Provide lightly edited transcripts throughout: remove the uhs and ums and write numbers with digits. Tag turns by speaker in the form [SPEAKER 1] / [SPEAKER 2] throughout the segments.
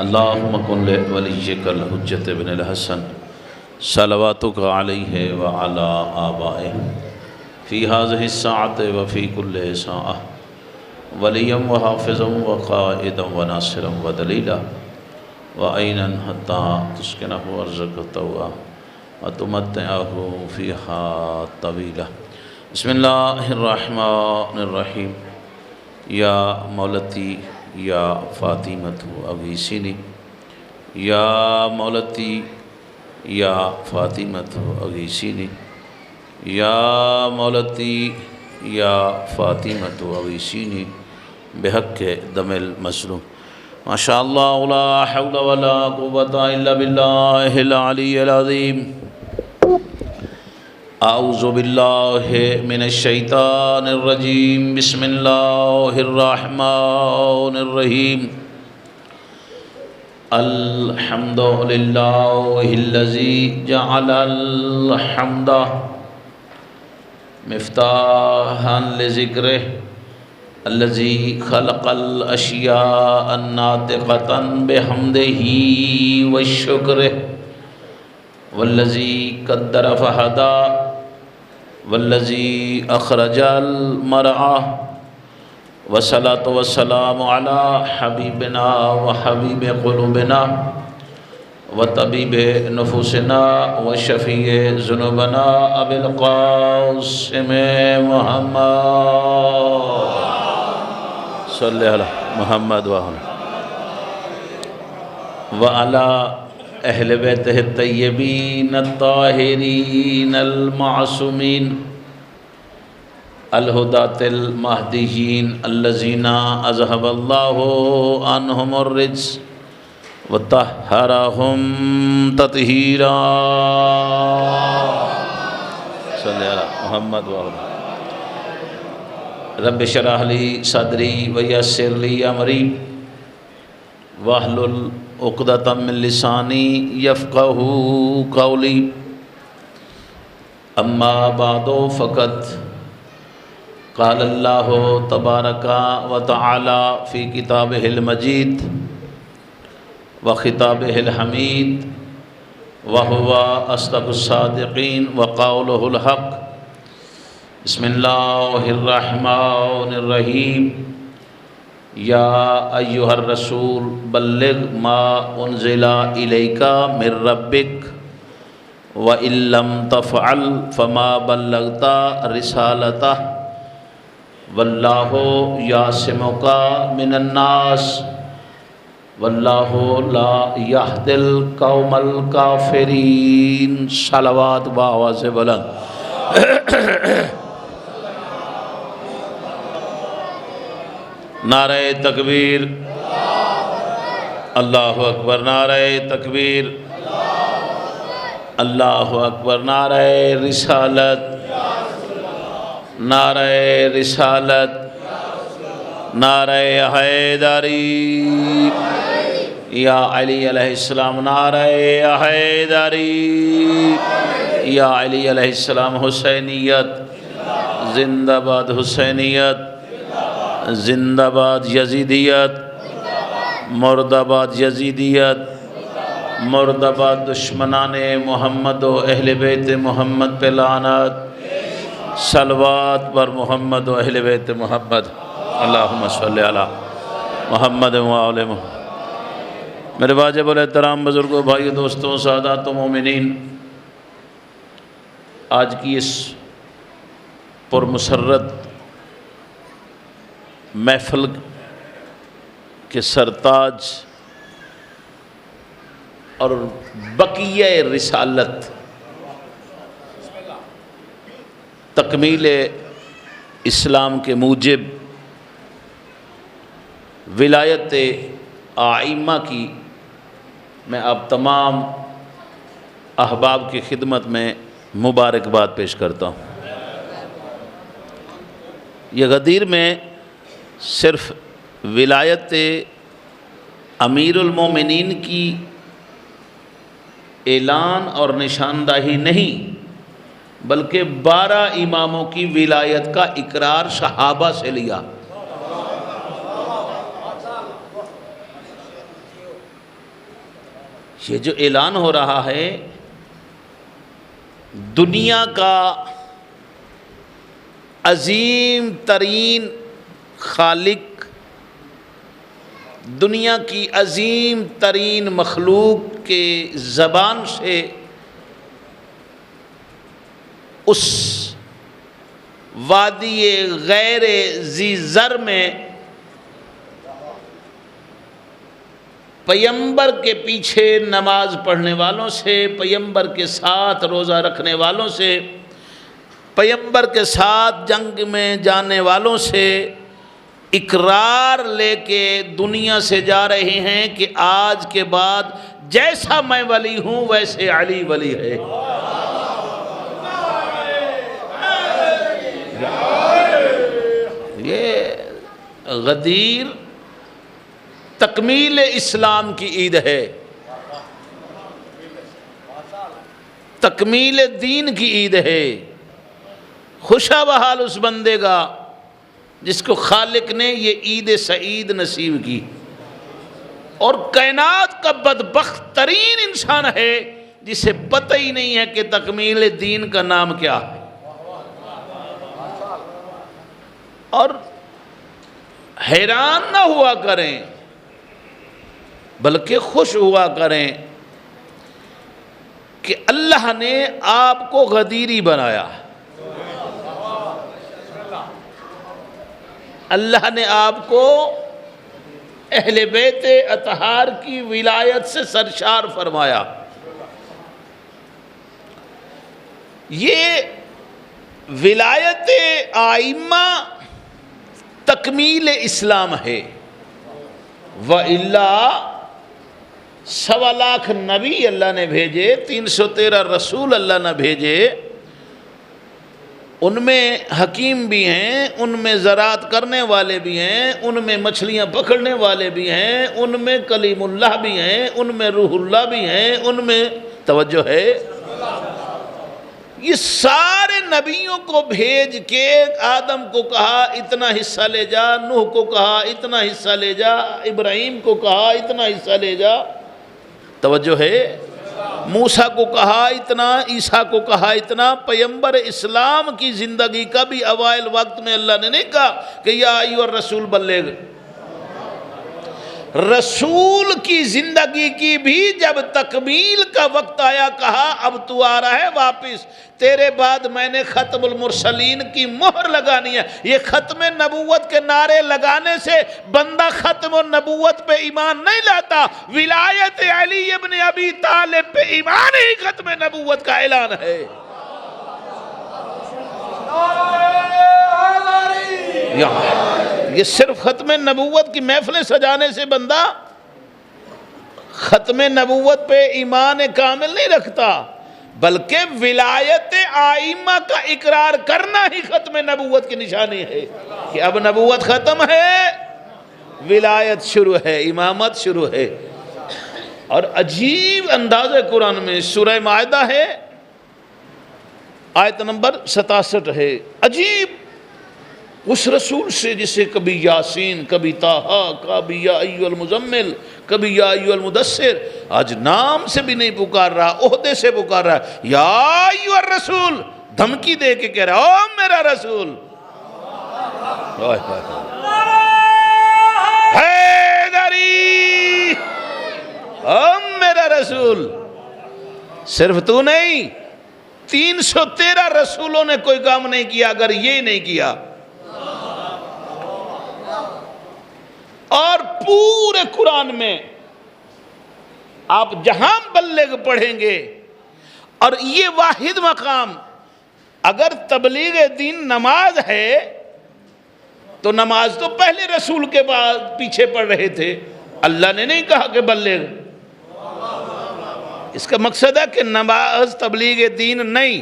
[SPEAKER 1] اللہم کن لولیک الحجۃ بن الحسن صلواتک علیہ وعلی آبائہ فی هذه الساعۃ وفی کل ساعہ ولیا وحافظا وقائدا وناصرا ودلیلا وعینا حتی تسکنہ ارضک طوعا وتمتعہ فیہا طویلا۔ بسم اللہ الرحمن الرحیم۔ یا مولتی یا فاطمۃ اغیثینی، یا مولتی یا فاطمۃ اغیثینی، یا مولتی یا فاطمۃ اغیثینی بحق دم المظلوم۔ ماشاء اللہ لا حول ولا قوۃ الا باللہ العلی العظیم۔ اعوذ باللہ من الشیطان الرجیم، بسم اللہ الرحمن الرحیم۔ الحمد للہ الذی جعل الحمد مفتاحا لذکرہ الذی خلق الاشیاء ناطقۃ بحمدہ والشکرہ والذی قدر فہدی والذی اخرج المرعى والصلاة والسلام علی حبیبنا وحبیب قلوبنا وطبیب نفوسنا وشفیع ذنوبنا ابی القاسم محمد صلی علی محمد وعلی اہل بیتہ الطیبین الطاہرین المعصومین الہداۃ المہدیین الذین اذہب اللہ عنہم الرجس وطہرہم تطہیرا صلی علی محمد رب اشرح لی صدری ویسر لی امری واحلل عقدۃ من لسانی یفقہوا قولی۔ اما بعد فقد قال اللہ تبارک و تعالی فی کتابہ المجید و خطابہ الحمید وہو اصدق الصادقین وقولہ الحق۔ بسم اللہ الرحمن الرحیم۔ یا ایہا الرسول بلغ ما انزل الیک من ربک وَإِن لَّمْ تَفْعَلْ فَمَا بَلَّغْتَ رِسَالَتَهُ وَاللَّهُ يَعْصِمُكَ مِنَ النَّاسِ وَاللَّهُ لَا يَهْدِي الْقَوْمَ الْكَافِرِينَ۔ صلوات بآواز بلند۔ نعرہ تکبیر، اللہ اکبر، نعرہ تکبیر، اللہ اکبر، نعرہ رسالت، نعرہ رسالت، نعرہ حیدری، یا علی علیہ السلام، نعرہ حیدری، یا علی علیہ السلام۔ حسینیت زندہ باد، حسینیت زندہ باد، یزیدیت مرد آباد، یزیدیت مرد آباد، دشمنان محمد و اہل بیت محمد پہ لعنت، صلوات پر محمد و اہل بیت محمد، اللہم صلی علی محمد و آل محمد۔ میرے واجب الاحترام بزرگوں، بھائیو، دوستوں، سادات و مومنین، آج کی اس پرمسرت محفل کے سرتاج اور بقیہ رسالت تکمیل اسلام کے موجب ولایت ائمہ کی میں آپ تمام احباب کی خدمت میں مبارکباد پیش کرتا ہوں۔ یہ غدیر میں صرف ولایت امیر المومنین کی اعلان اور نشاندہی نہیں، بلکہ 12 اماموں کی ولایت کا اقرار صحابہ سے لیا۔ یہ جو اعلان ہو رہا ہے دنیا کا عظیم ترین خالق، دنیا کی عظیم ترین مخلوق کے زبان سے اس وادی غیر ذی زر میں پیمبر کے پیچھے نماز پڑھنے والوں سے، پیمبر کے ساتھ روزہ رکھنے والوں سے، پیمبر کے ساتھ جنگ میں جانے والوں سے اقرار لے کے دنیا سے جا رہے ہیں کہ آج کے بعد جیسا میں ولی ہوں ویسے علی ولی ہے۔ یہ غدیر تکمیل اسلام کی عید ہے، تکمیل دین کی عید ہے۔ خوشا بحال اس بندے کا جس کو خالق نے یہ عید سعید نصیب کی، اور کائنات کا بدبخت ترین انسان ہے جسے پتہ ہی نہیں ہے کہ تکمیل دین کا نام کیا ہے۔ اور حیران نہ ہوا کریں بلکہ خوش ہوا کریں کہ اللہ نے آپ کو غدیری بنایا، اللہ نے آپ کو اہل بیت اطہار کی ولایت سے سرشار فرمایا۔ یہ ولایت آئمہ تکمیل اسلام ہے، وَإِلَّا 1.25 لاکھ نبی اللہ نے بھیجے، 313 رسول اللہ نے بھیجے، ان میں حکیم بھی ہیں، ان میں زراعت کرنے والے بھی ہیں، ان میں مچھلیاں پکڑنے والے بھی ہیں، ان میں کلیم اللہ بھی ہیں، ان میں روح اللہ بھی ہیں، ان میں توجہ ہے۔ یہ سارے نبیوں کو بھیج کے آدم کو کہا اتنا حصہ لے جا، نوح کو کہا اتنا حصہ لے جا، ابراہیم کو کہا اتنا حصہ لے جا، توجہ ہے، موسیٰ کو کہا اتنا، عیسیٰ کو کہا اتنا۔ پیمبر اسلام کی زندگی کا بھی اوائل وقت میں اللہ نے نہیں کہا کہ یا ایھا الرسول بلغ، رسول کی زندگی کی بھی جب تکمیل کا وقت آیا کہا اب تو آ رہا ہے واپس، تیرے بعد میں نے ختم المرسلین کی مہر لگانی ہے۔ یہ ختم نبوت کے نعرے لگانے سے بندہ ختم النبوت پہ ایمان نہیں لاتا، ولایت علی ابن ابی طالب پہ ایمان ہی ختم نبوت کا اعلان ہے۔ یہ صرف ختم نبوت کی محفلیں سجانے سے بندہ ختم نبوت پہ ایمان کامل نہیں رکھتا، بلکہ ولایت آئمہ کا اقرار کرنا ہی ختم نبوت کی نشانی ہے کہ اب نبوت ختم ہے، ولایت شروع ہے، امامت شروع ہے۔ اور عجیب انداز قرآن میں سورہ مائدہ ہے، آیت نمبر 67 ہے، عجیب اس رسول سے جسے کبھی یاسین، کبھی طٰہٰ، کبھی یا ایھا المزمل، کبھی یا ایھا المدثر، آج نام سے بھی نہیں پکار رہا، عہدے سے پکار رہا ہے، یا ایھا الرسول، دھمکی دے کے کہہ رہا او میرا رسول، حیدری، او میرا رسول۔ صرف تو نہیں، 313 رسولوں نے کوئی کام نہیں کیا اگر یہ نہیں کیا۔ اور پورے قرآن میں آپ جہاں بلغ پڑھیں گے، اور یہ واحد مقام، اگر تبلیغ دین نماز ہے تو نماز تو پہلے رسول کے بعد پیچھے پڑھ رہے تھے، اللہ نے نہیں کہا کہ بلغ۔ اس کا مقصد ہے کہ نماز تبلیغ دین نہیں۔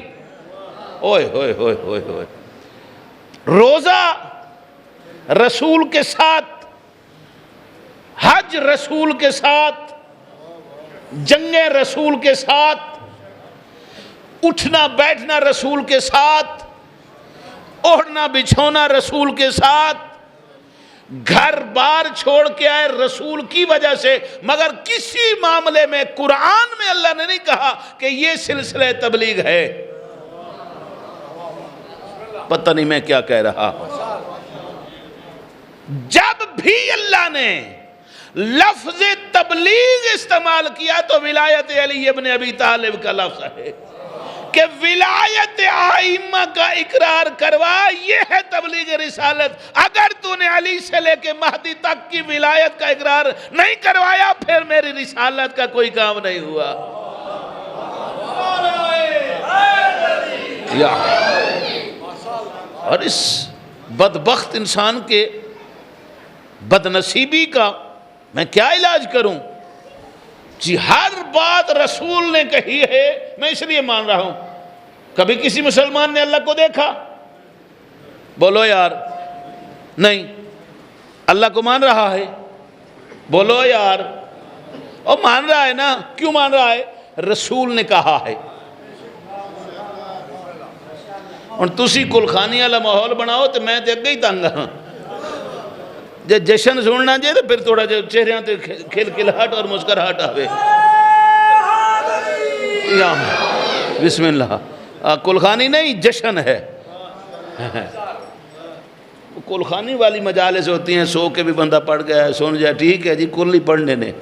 [SPEAKER 1] اوئے ہوئے ہوئے ہوئے ہوئے، روزہ رسول کے ساتھ، حج رسول کے ساتھ، جنگیں رسول کے ساتھ، اٹھنا بیٹھنا رسول کے ساتھ، اوڑھنا بچھونا رسول کے ساتھ، گھر بار چھوڑ کے آئے رسول کی وجہ سے، مگر کسی معاملے میں قرآن میں اللہ نے نہیں کہا کہ یہ سلسلہ تبلیغ ہے۔ پتہ نہیں میں کیا کہہ رہا ہوں۔ جب بھی اللہ نے لفظ تبلیغ استعمال کیا تو ولایت علی ابن ابی طالب کا لفظ ہے کہ ولایت ائمہ کا اقرار کروا، یہ ہے تبلیغ رسالت۔ اگر تو نے علی سے لے کے مہدی تک کی ولایت کا اقرار نہیں کروایا، پھر میری رسالت کا کوئی کام نہیں ہوا۔ اور اس بدبخت انسان کے بد نصیبی کا میں کیا علاج کروں؟ جی ہر بات رسول نے کہی ہے، میں اس لیے مان رہا ہوں۔ کبھی کسی مسلمان نے اللہ کو دیکھا؟ بولو یار۔ نہیں۔ اللہ کو مان رہا ہے؟ بولو یار۔ اور مان رہا ہے نا؟ کیوں مان رہا ہے؟ رسول نے کہا ہے۔ اور تسی کلخانی والا ماحول بناؤ تو میں تے اگے ہی تنگ ہاں۔ جب جشن سننا جائے تو پھر تھوڑا جو چہریاں تے کھلکھلاہٹ اور مسکراہٹ آوے۔ بسم اللہ۔ کلخانی نہیں، جشن ہے۔ کلخانی والی مجالس ہوتی ہیں، سو کے بھی بندہ پڑھ گیا ہے، سن جائے ٹھیک ہے جی، کل ہی پڑھنے نے۔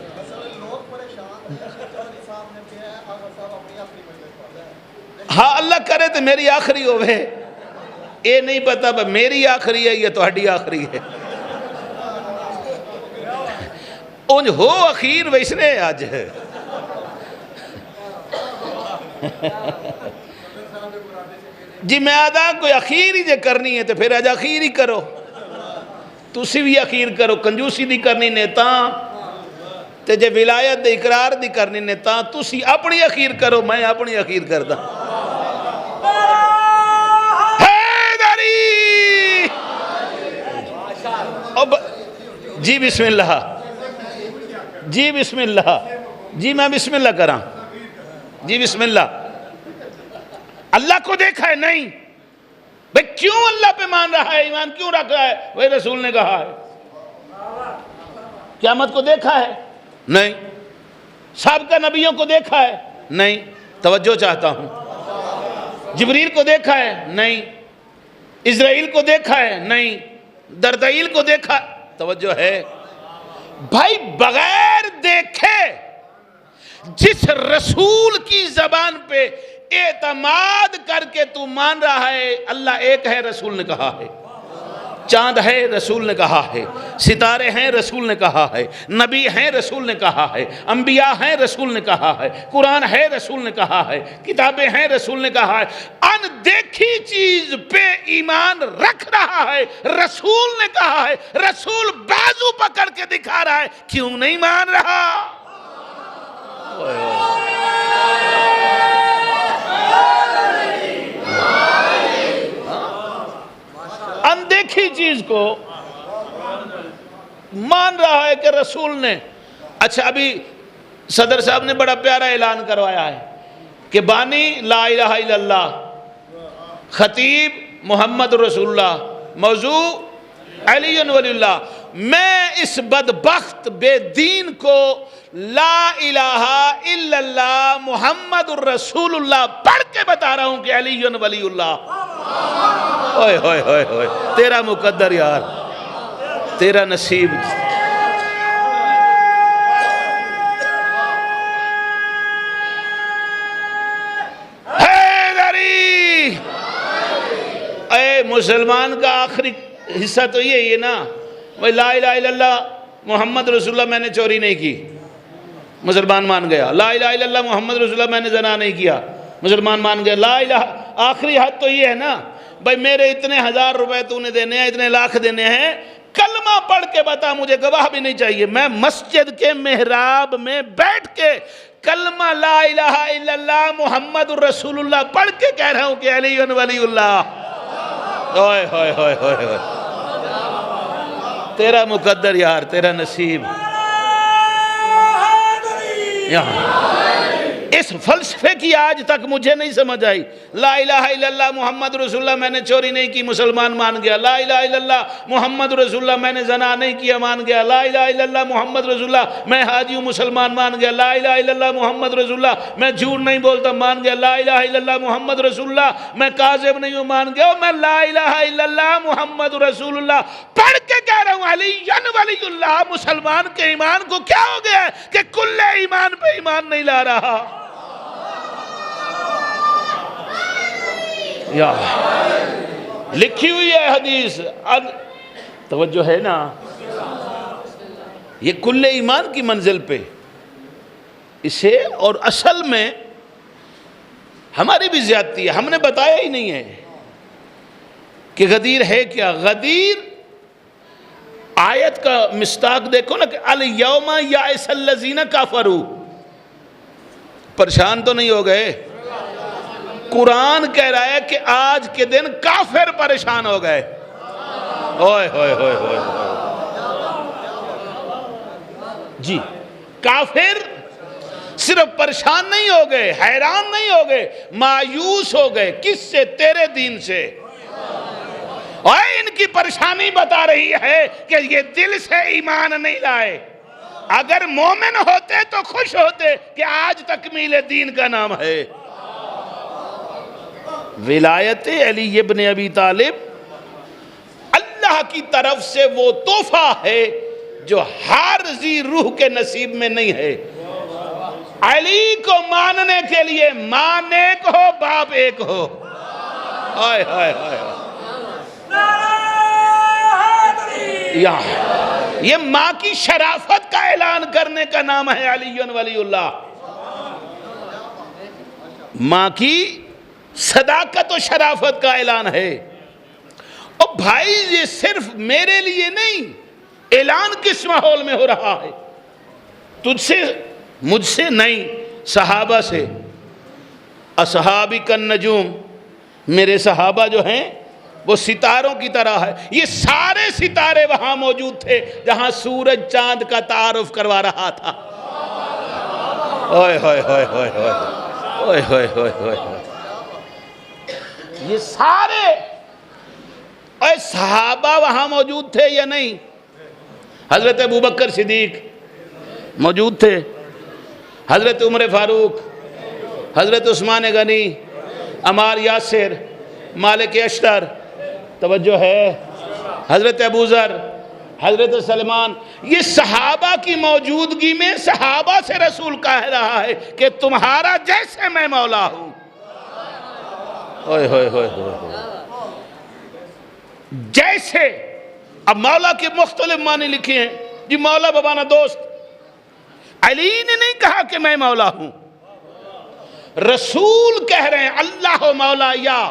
[SPEAKER 1] ہاں اللہ کرے تو میری آخری ہوئے، یہ نہیں پتا میری آخری ہے یا تہاڈی آخری ہے۔ انج ہو اخیر ویسنے آج ہے۔ جی میں آدھا کوئی اخیر ہی جے کرنی ہے تو پھر آج اخیر ہی کرو، تسی بھی اخیر کرو۔ کنجوسی دی کرنی نے تاں تے جے ولایت دے اقرار دی کرنی نے تاں تسی اپنی اخیر کرو، میں اپنی اخیر کردہ۔ جی بسم اللہ، جی بسم اللہ، جی میں بسم اللہ کراں، جی بسم اللہ۔ اللہ کو دیکھا ہے؟ نہیں۔ بھئی کیوں اللہ پہ مان رہا ہے، ایمان کیوں رکھ رہا ہے؟ وہی رسول نے کہا ہے۔ قیامت کو دیکھا ہے؟ نہیں۔ سابقہ نبیوں کو دیکھا ہے؟ نہیں۔ توجہ چاہتا ہوں۔ جبریل کو دیکھا ہے؟ نہیں۔ اسرائیل کو دیکھا ہے؟ نہیں۔ دردائیل کو دیکھا؟ توجہ ہے؟ بھائی بغیر دیکھے جس رسول کی زبان پہ اعتماد کر کے تو مان رہا ہے اللہ ایک ہے، رسول نے کہا ہے۔ چاند ہے، رسول نے کہا ہے۔ ستارے ہیں، رسول نے کہا ہے۔ نبی ہیں، رسول نے کہا ہے۔ انبیاء ہیں، رسول نے کہا ہے۔ قرآن ہے، رسول نے کہا ہے۔ کتابیں ہیں، رسول نے کہا ہے۔ ان دیکھی چیز پہ ایمان رکھ رہا ہے، رسول نے کہا ہے۔ رسول بازو پکڑ کے دکھا رہا ہے، کیوں نہیں مان رہا؟ اندیکھی چیز کو مان رہا ہے کہ رسول نے۔ اچھا ابھی صدر صاحب نے بڑا پیارا اعلان کروایا ہے کہ بانی لا الہ الا اللہ، خطیب محمد رسول اللہ، موضوع علی ولی اللہ۔ میں اس بدبخت بے دین کو لا الہ الا اللہ محمد الرسول اللہ پڑھ کے بتا رہا ہوں کہ علی ولی اللہ۔ اوئے ہوئے ہوئے ہوئے، تیرا مقدر یار، تیرا نصیب۔ حیدری! اے مسلمان کا آخری حصہ تو یہ ہے نا، لا الہ الا اللہ محمد رسول اللہ میں نے چوری نہیں کی، مسلمان مان گیا۔ لا الہ الا اللہ محمد رسول اللہ میں نے زنا نہیں کیا، مسلمان مان گیا۔ لا الہ، آخری حد تو یہ ہے نا بھائی میرے اتنے 1000 روپے تو نے دینے ہیں، اتنے لاکھ دینے ہیں، کلمہ پڑھ کے بتا، مجھے گواہ بھی نہیں چاہیے۔ میں مسجد کے محراب میں بیٹھ کے کلمہ لا الہ الا اللہ محمد الرسول اللہ پڑھ کے کہہ رہا ہوں کہ علی ولی اللہ۔ اوئے ہوئے ہوئے ہوئے ہوئے، تیرا مقدر یار، تیرا نصیب۔ اس فلسفے کی آج تک مجھے نہیں سمجھ آئی. لا الہ الا اللہ محمد رسول اللہ میں نے چوری نہیں کی مسلمان مان گیا. لا الہ الا اللہ محمد رسول اللہ میں نے زنا نہیں کیا مان گیا. لا الہ الا اللہ محمد رسول اللہ میں حاجی ہوں مسلمان مان گیا. لا الہ الا اللہ محمد رسول اللہ میں جھوٹ نہیں بولتا مان گیا. لا الہ الا اللہ محمد رسول اللہ میں کاذب نہیں ہوں مان گیا. میں لا الہ الا اللہ محمد رسول اللہ پڑھ کے کہہ رہا ہوں علی ولی اللہ. مسلمان کے ایمان کو کیا ہو گیا ہے کہ کل ایمان پہ ایمان نہیں لا رہا؟ یا لکھی ہوئی ہے حدیث، توجہ ہے نا، یہ کل ایمان کی منزل پہ اسے. اور اصل میں ہماری بھی زیادتی ہے، ہم نے بتایا ہی نہیں ہے کہ غدیر ہے کیا. غدیر آیت کا مصداق دیکھو نا کہ الیوم یائس الذین کفروا. پریشان تو نہیں ہو گئے؟ قرآن کہہ رہا ہے کہ آج کے دن کافر پریشان ہو گئے. اوئے ہوئے ہوئے ہوئے جی، کافر صرف پریشان نہیں ہو گئے، حیران نہیں ہو گئے، مایوس ہو گئے. کس سے؟ تیرے دین سے. اور ان کی پریشانی بتا رہی ہے کہ یہ دل سے ایمان نہیں لائے. اگر مومن ہوتے تو خوش ہوتے کہ آج تکمیل دین کا نام ہے. ولایت علی ابن ابی طالب اللہ کی طرف سے وہ تحفہ ہے جو ہر ذی روح کے نصیب میں نہیں ہے. علی کو ماننے کے لیے ماں ایک ہو باپ ایک ہو. ہائے ہائے ہائے، یہ ماں کی شرافت کا اعلان کرنے کا نام ہے علی ولی اللہ. ماں کی صداقت و شرافت کا اعلان ہے. اور بھائی یہ صرف میرے لیے نہیں، اعلان کس ماحول میں ہو رہا ہے؟ تجھ سے مجھ سے نہیں، صحابہ سے. اصحابی کالنجوم، میرے صحابہ جو ہیں وہ ستاروں کی طرح ہے. یہ سارے ستارے وہاں موجود تھے جہاں سورج چاند کا تعارف کروا رہا تھا. اوئے ہوئے ہوئے ہوئے ہوئے اوئے ہوئے ہوئے ہوئے ہوئے. یہ سارے اے صحابہ وہاں موجود تھے یا نہیں؟ حضرت ابوبکر صدیق موجود تھے، حضرت عمر فاروق، حضرت عثمان غنی، عمار یاسر، مالک اشتر، توجہ ہے، حضرت ابو ذر، حضرت سلمان. یہ صحابہ کی موجودگی میں صحابہ سے رسول کہہ رہا ہے کہ تمہارا جیسے میں مولا ہوں. جیسے. اب مولا کے مختلف معنی لکھے ہیں جی. مولا بمانا دوست. علی نے نہیں کہا کہ میں مولا ہوں، رسول کہہ رہے ہیں اللہ مولا یا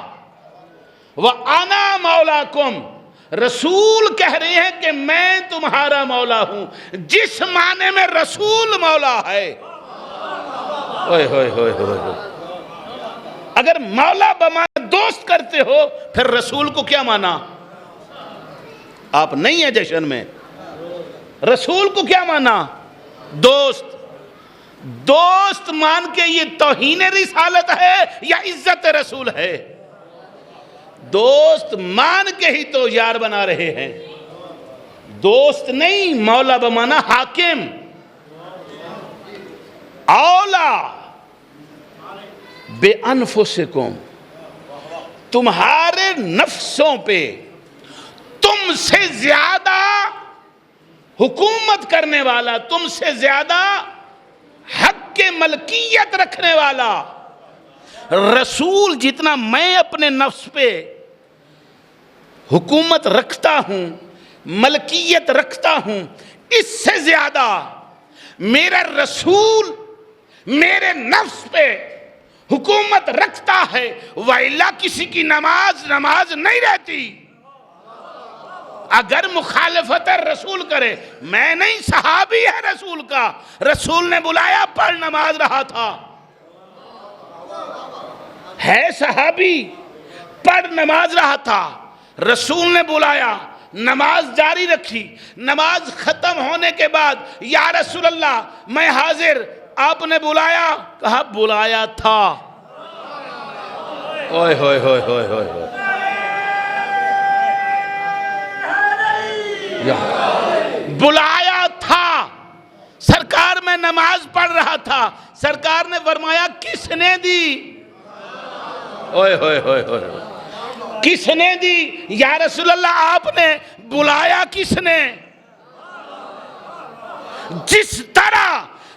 [SPEAKER 1] وَأَنَا مَوْلَاكُمْ. رسول کہہ رہے ہیں کہ میں تمہارا مولا ہوں. جس معنی میں رسول مولا ہے. اگر مولا بمانا دوست کرتے ہو پھر رسول کو کیا مانا؟ آپ نہیں ہیں جشن میں. رسول کو کیا مانا؟ دوست. دوست مان کے یہ توہین رسالت ہے یا عزت رسول ہے؟ دوست مان کے ہی تو یار بنا رہے ہیں. دوست نہیں، مولا بمانا حاکم. اولا بے انفسکم، تمہارے نفسوں پہ تم سے زیادہ حکومت کرنے والا، تم سے زیادہ حق کے ملکیت رکھنے والا رسول جتنا میں اپنے نفس پہ حکومت رکھتا ہوں، ملکیت رکھتا ہوں، اس سے زیادہ میرا رسول میرے نفس پہ حکومت رکھتا ہے. وَإِلَّا کسی کی نماز نہیں رہتی. اگر مخالفت رسول کرے، میں نہیں، صحابی ہے رسول کا، رسول نے بلایا پڑھ نماز رہا تھا، ہے صحابی پڑھ نماز رہا تھا، رسول نے بلایا نماز جاری رکھی. نماز ختم ہونے کے بعد یا رسول اللہ میں حاضر، آپ نے بلایا، کہا بلایا تھا۔ اوئے ہوئے ہوئے ہوئے ہوئے ہوئے، بلایا تھا۔ سرکار میں نماز پڑھ رہا تھا، سرکار نے فرمایا کس نے دی؟ اوئے ہوئے ہوئے ہوئے، کس نے دی؟ یا رسول اللہ آپ نے بلایا کس نے؟ جس طرح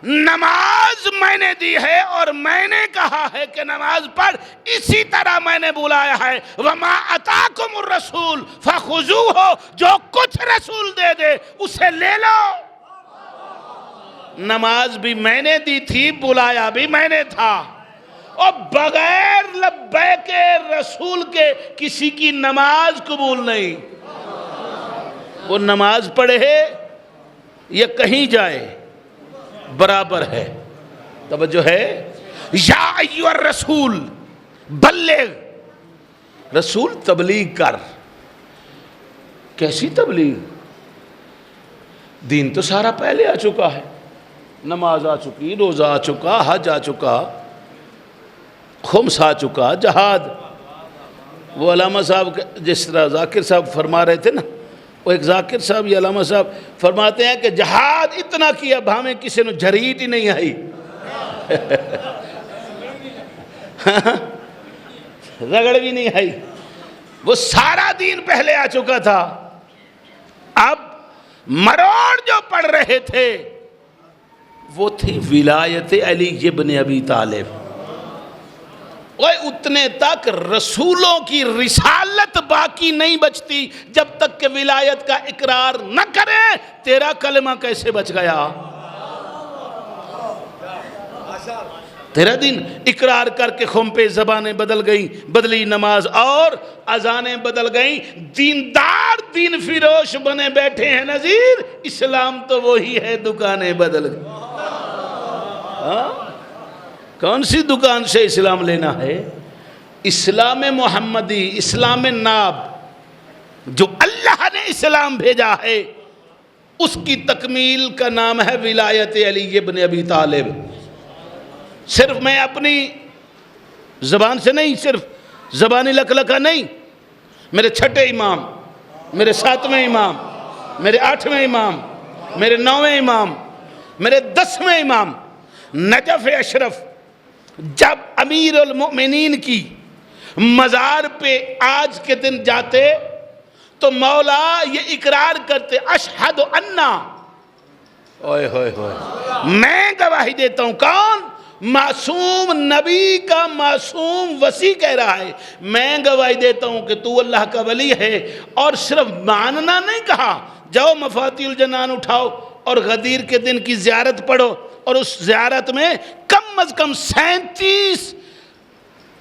[SPEAKER 1] نماز میں نے دی ہے اور میں نے کہا ہے کہ نماز پڑھ، اسی طرح میں نے بلایا ہے۔ وَمَا أَتَاكُمُ الرَّسُولُ فَخُذُوهُ، جو کچھ رسول دے دے اسے لے لو۔ نماز بھی میں نے دی تھی، بلایا بھی میں نے تھا، اور بغیر لبیک رسول کے کسی کی نماز قبول نہیں۔ وہ نماز پڑھے یا کہیں جائے برابر ہے۔ توجہ ہے؟ یا ایھا الرسول بلغ، رسول تبلیغ کر۔ کیسی تبلیغ؟ دین تو سارا پہلے آ چکا ہے، نماز آ چکی، روزہ آ چکا، حج آ چکا، خمس آ چکا، جہاد۔ وہ علامہ صاحب جس طرح ذاکر صاحب فرما رہے تھے نا، وہ ایک ذاکر صاحب یا علامہ صاحب فرماتے ہیں کہ جہاد اتنا کیا اب ہمیں کسی نے جھریٹ ہی نہیں آئی، رگڑ بھی نہیں آئی۔ وہ سارا دین پہلے آ چکا تھا، اب مروڑ جو پڑھ رہے تھے وہ تھی ولایت علی ابن ابی طالب۔ اتنے تک رسولوں کی رسالت باقی نہیں بچتی جب تک کہ ولایت کا اقرار نہ کرے۔ تیرا کلمہ کیسے بچ گیا؟ تیرا دین اقرار کر کے خم پہ زبانیں بدل گئیں، بدلی نماز اور اذانیں بدل گئیں، دیندار دین فروش بنے بیٹھے ہیں نذیر، اسلام تو وہی ہے، دکانیں بدل گئیں۔ کون سی دکان سے اسلام لینا ہے؟ اسلام محمدی، اسلام ناب، جو اللہ نے اسلام بھیجا ہے، اس کی تکمیل کا نام ہے ولایت علی ابن ابی طالب۔ صرف میں اپنی زبان سے نہیں، صرف زبانی لکلکا نہیں، میرے چھٹے امام، میرے ساتویں امام، میرے آٹھویں امام، میرے نویں امام، میرے 10ویں امام نجف اشرف جب امیر المؤمنین کی مزار پہ آج کے دن جاتے تو مولا یہ اقرار کرتے، اشہد انا، اوئے ہوئے ہوئے، میں گواہی دیتا ہوں۔ کون؟ معصوم نبی کا معصوم وصی کہہ رہا ہے، میں گواہی دیتا ہوں کہ تو اللہ کا ولی ہے۔ اور صرف ماننا نہیں کہا، جاؤ مفاتیح الجنان اٹھاؤ اور غدیر کے دن کی زیارت پڑھو، اور اس زیارت میں کم از کم 37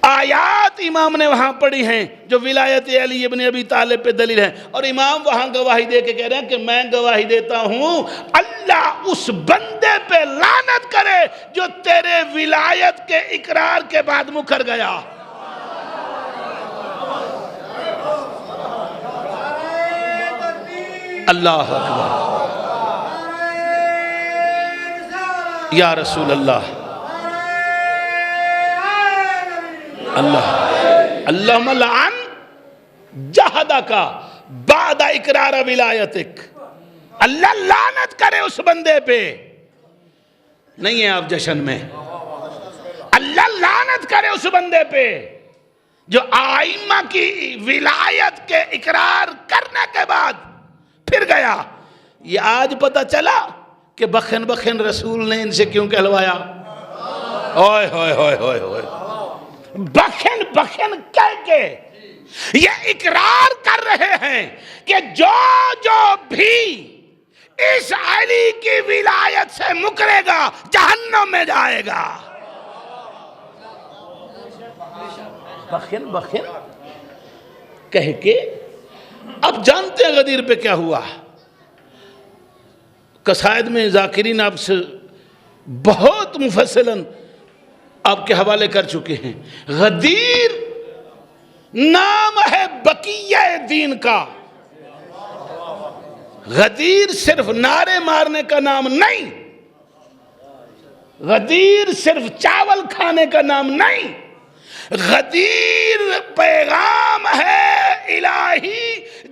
[SPEAKER 1] آیات امام نے وہاں پڑھی ہیں جو ولایت علی ابن ابی طالب پہ دلیل ہیں، اور امام وہاں گواہی دے کے کہہ رہے ہیں کہ میں گواہی دیتا ہوں اللہ اس بندے پہ لعنت کرے جو تیرے ولایت کے اقرار کے بعد مکر گیا۔ اللہ اکبر، یا رسول اللہ، اللہم لعن جہدک بعد اقرار ولایتک، اللہ لعنت کرے اس بندے پہ۔ نہیں ہے آپ جشن میں، اللہ لعنت کرے اس بندے پہ جو آئمہ کی ولایت کے اقرار کرنے کے بعد پھر گیا۔ یہ آج پتہ چلا کہ بخن بخن رسول نے ان سے کیوں کہلوایا؟ اوئے ہوئے ہوئے ہوئے ہوئے، بخن بخن کہہ کے یہ اقرار کر رہے ہیں کہ جو بھی اس علی کی ولایت سے مکرے گا جہنم میں جائے گا۔ بخن بخن کہہ کے اب جانتے ہیں غدیر پہ کیا ہوا۔ قصائد میں ذاکرین آپ سے بہت مفصلاً آپ کے حوالے کر چکے ہیں۔ غدیر نام ہے بقیہ دین کا، غدیر صرف نعرے مارنے کا نام نہیں،
[SPEAKER 2] غدیر صرف چاول کھانے کا نام نہیں، غدیر پیغام ہے الہی،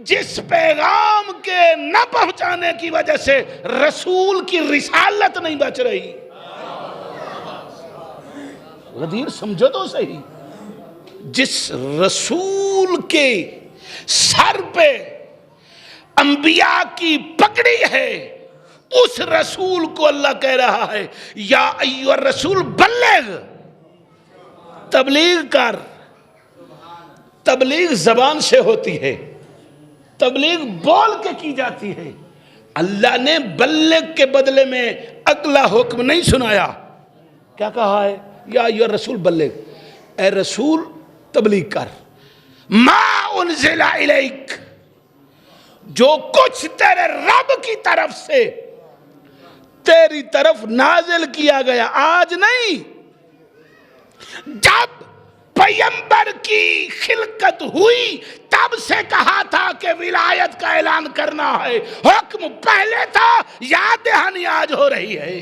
[SPEAKER 2] جس پیغام کے نہ پہنچانے کی وجہ سے رسول کی رسالت نہیں بچ رہی۔ غدیر سمجھو تو صحیح، جس رسول کے سر پہ انبیاء کی پگڑی ہے، اس رسول کو اللہ کہہ رہا ہے یا ایھا الرسول بلغ، تبلیغ کر۔ تبلیغ زبان سے ہوتی ہے، تبلیغ بول کے کی جاتی ہے۔ اللہ نے بلغ کے بدلے میں اگلا حکم نہیں سنایا، کیا کہا ہے؟ یا ایھا الرسول بلغ، اے رسول تبلیغ کر، ما انزل الیک، جو کچھ تیرے رب کی طرف سے تیری طرف نازل کیا گیا، آج نہیں، جب پیغمبر کی خلقت ہوئی تب سے کہا تھا کہ ولایت کا اعلان کرنا ہے، حکم پہلے تھا، یاد دہانی آج ہو رہی ہے۔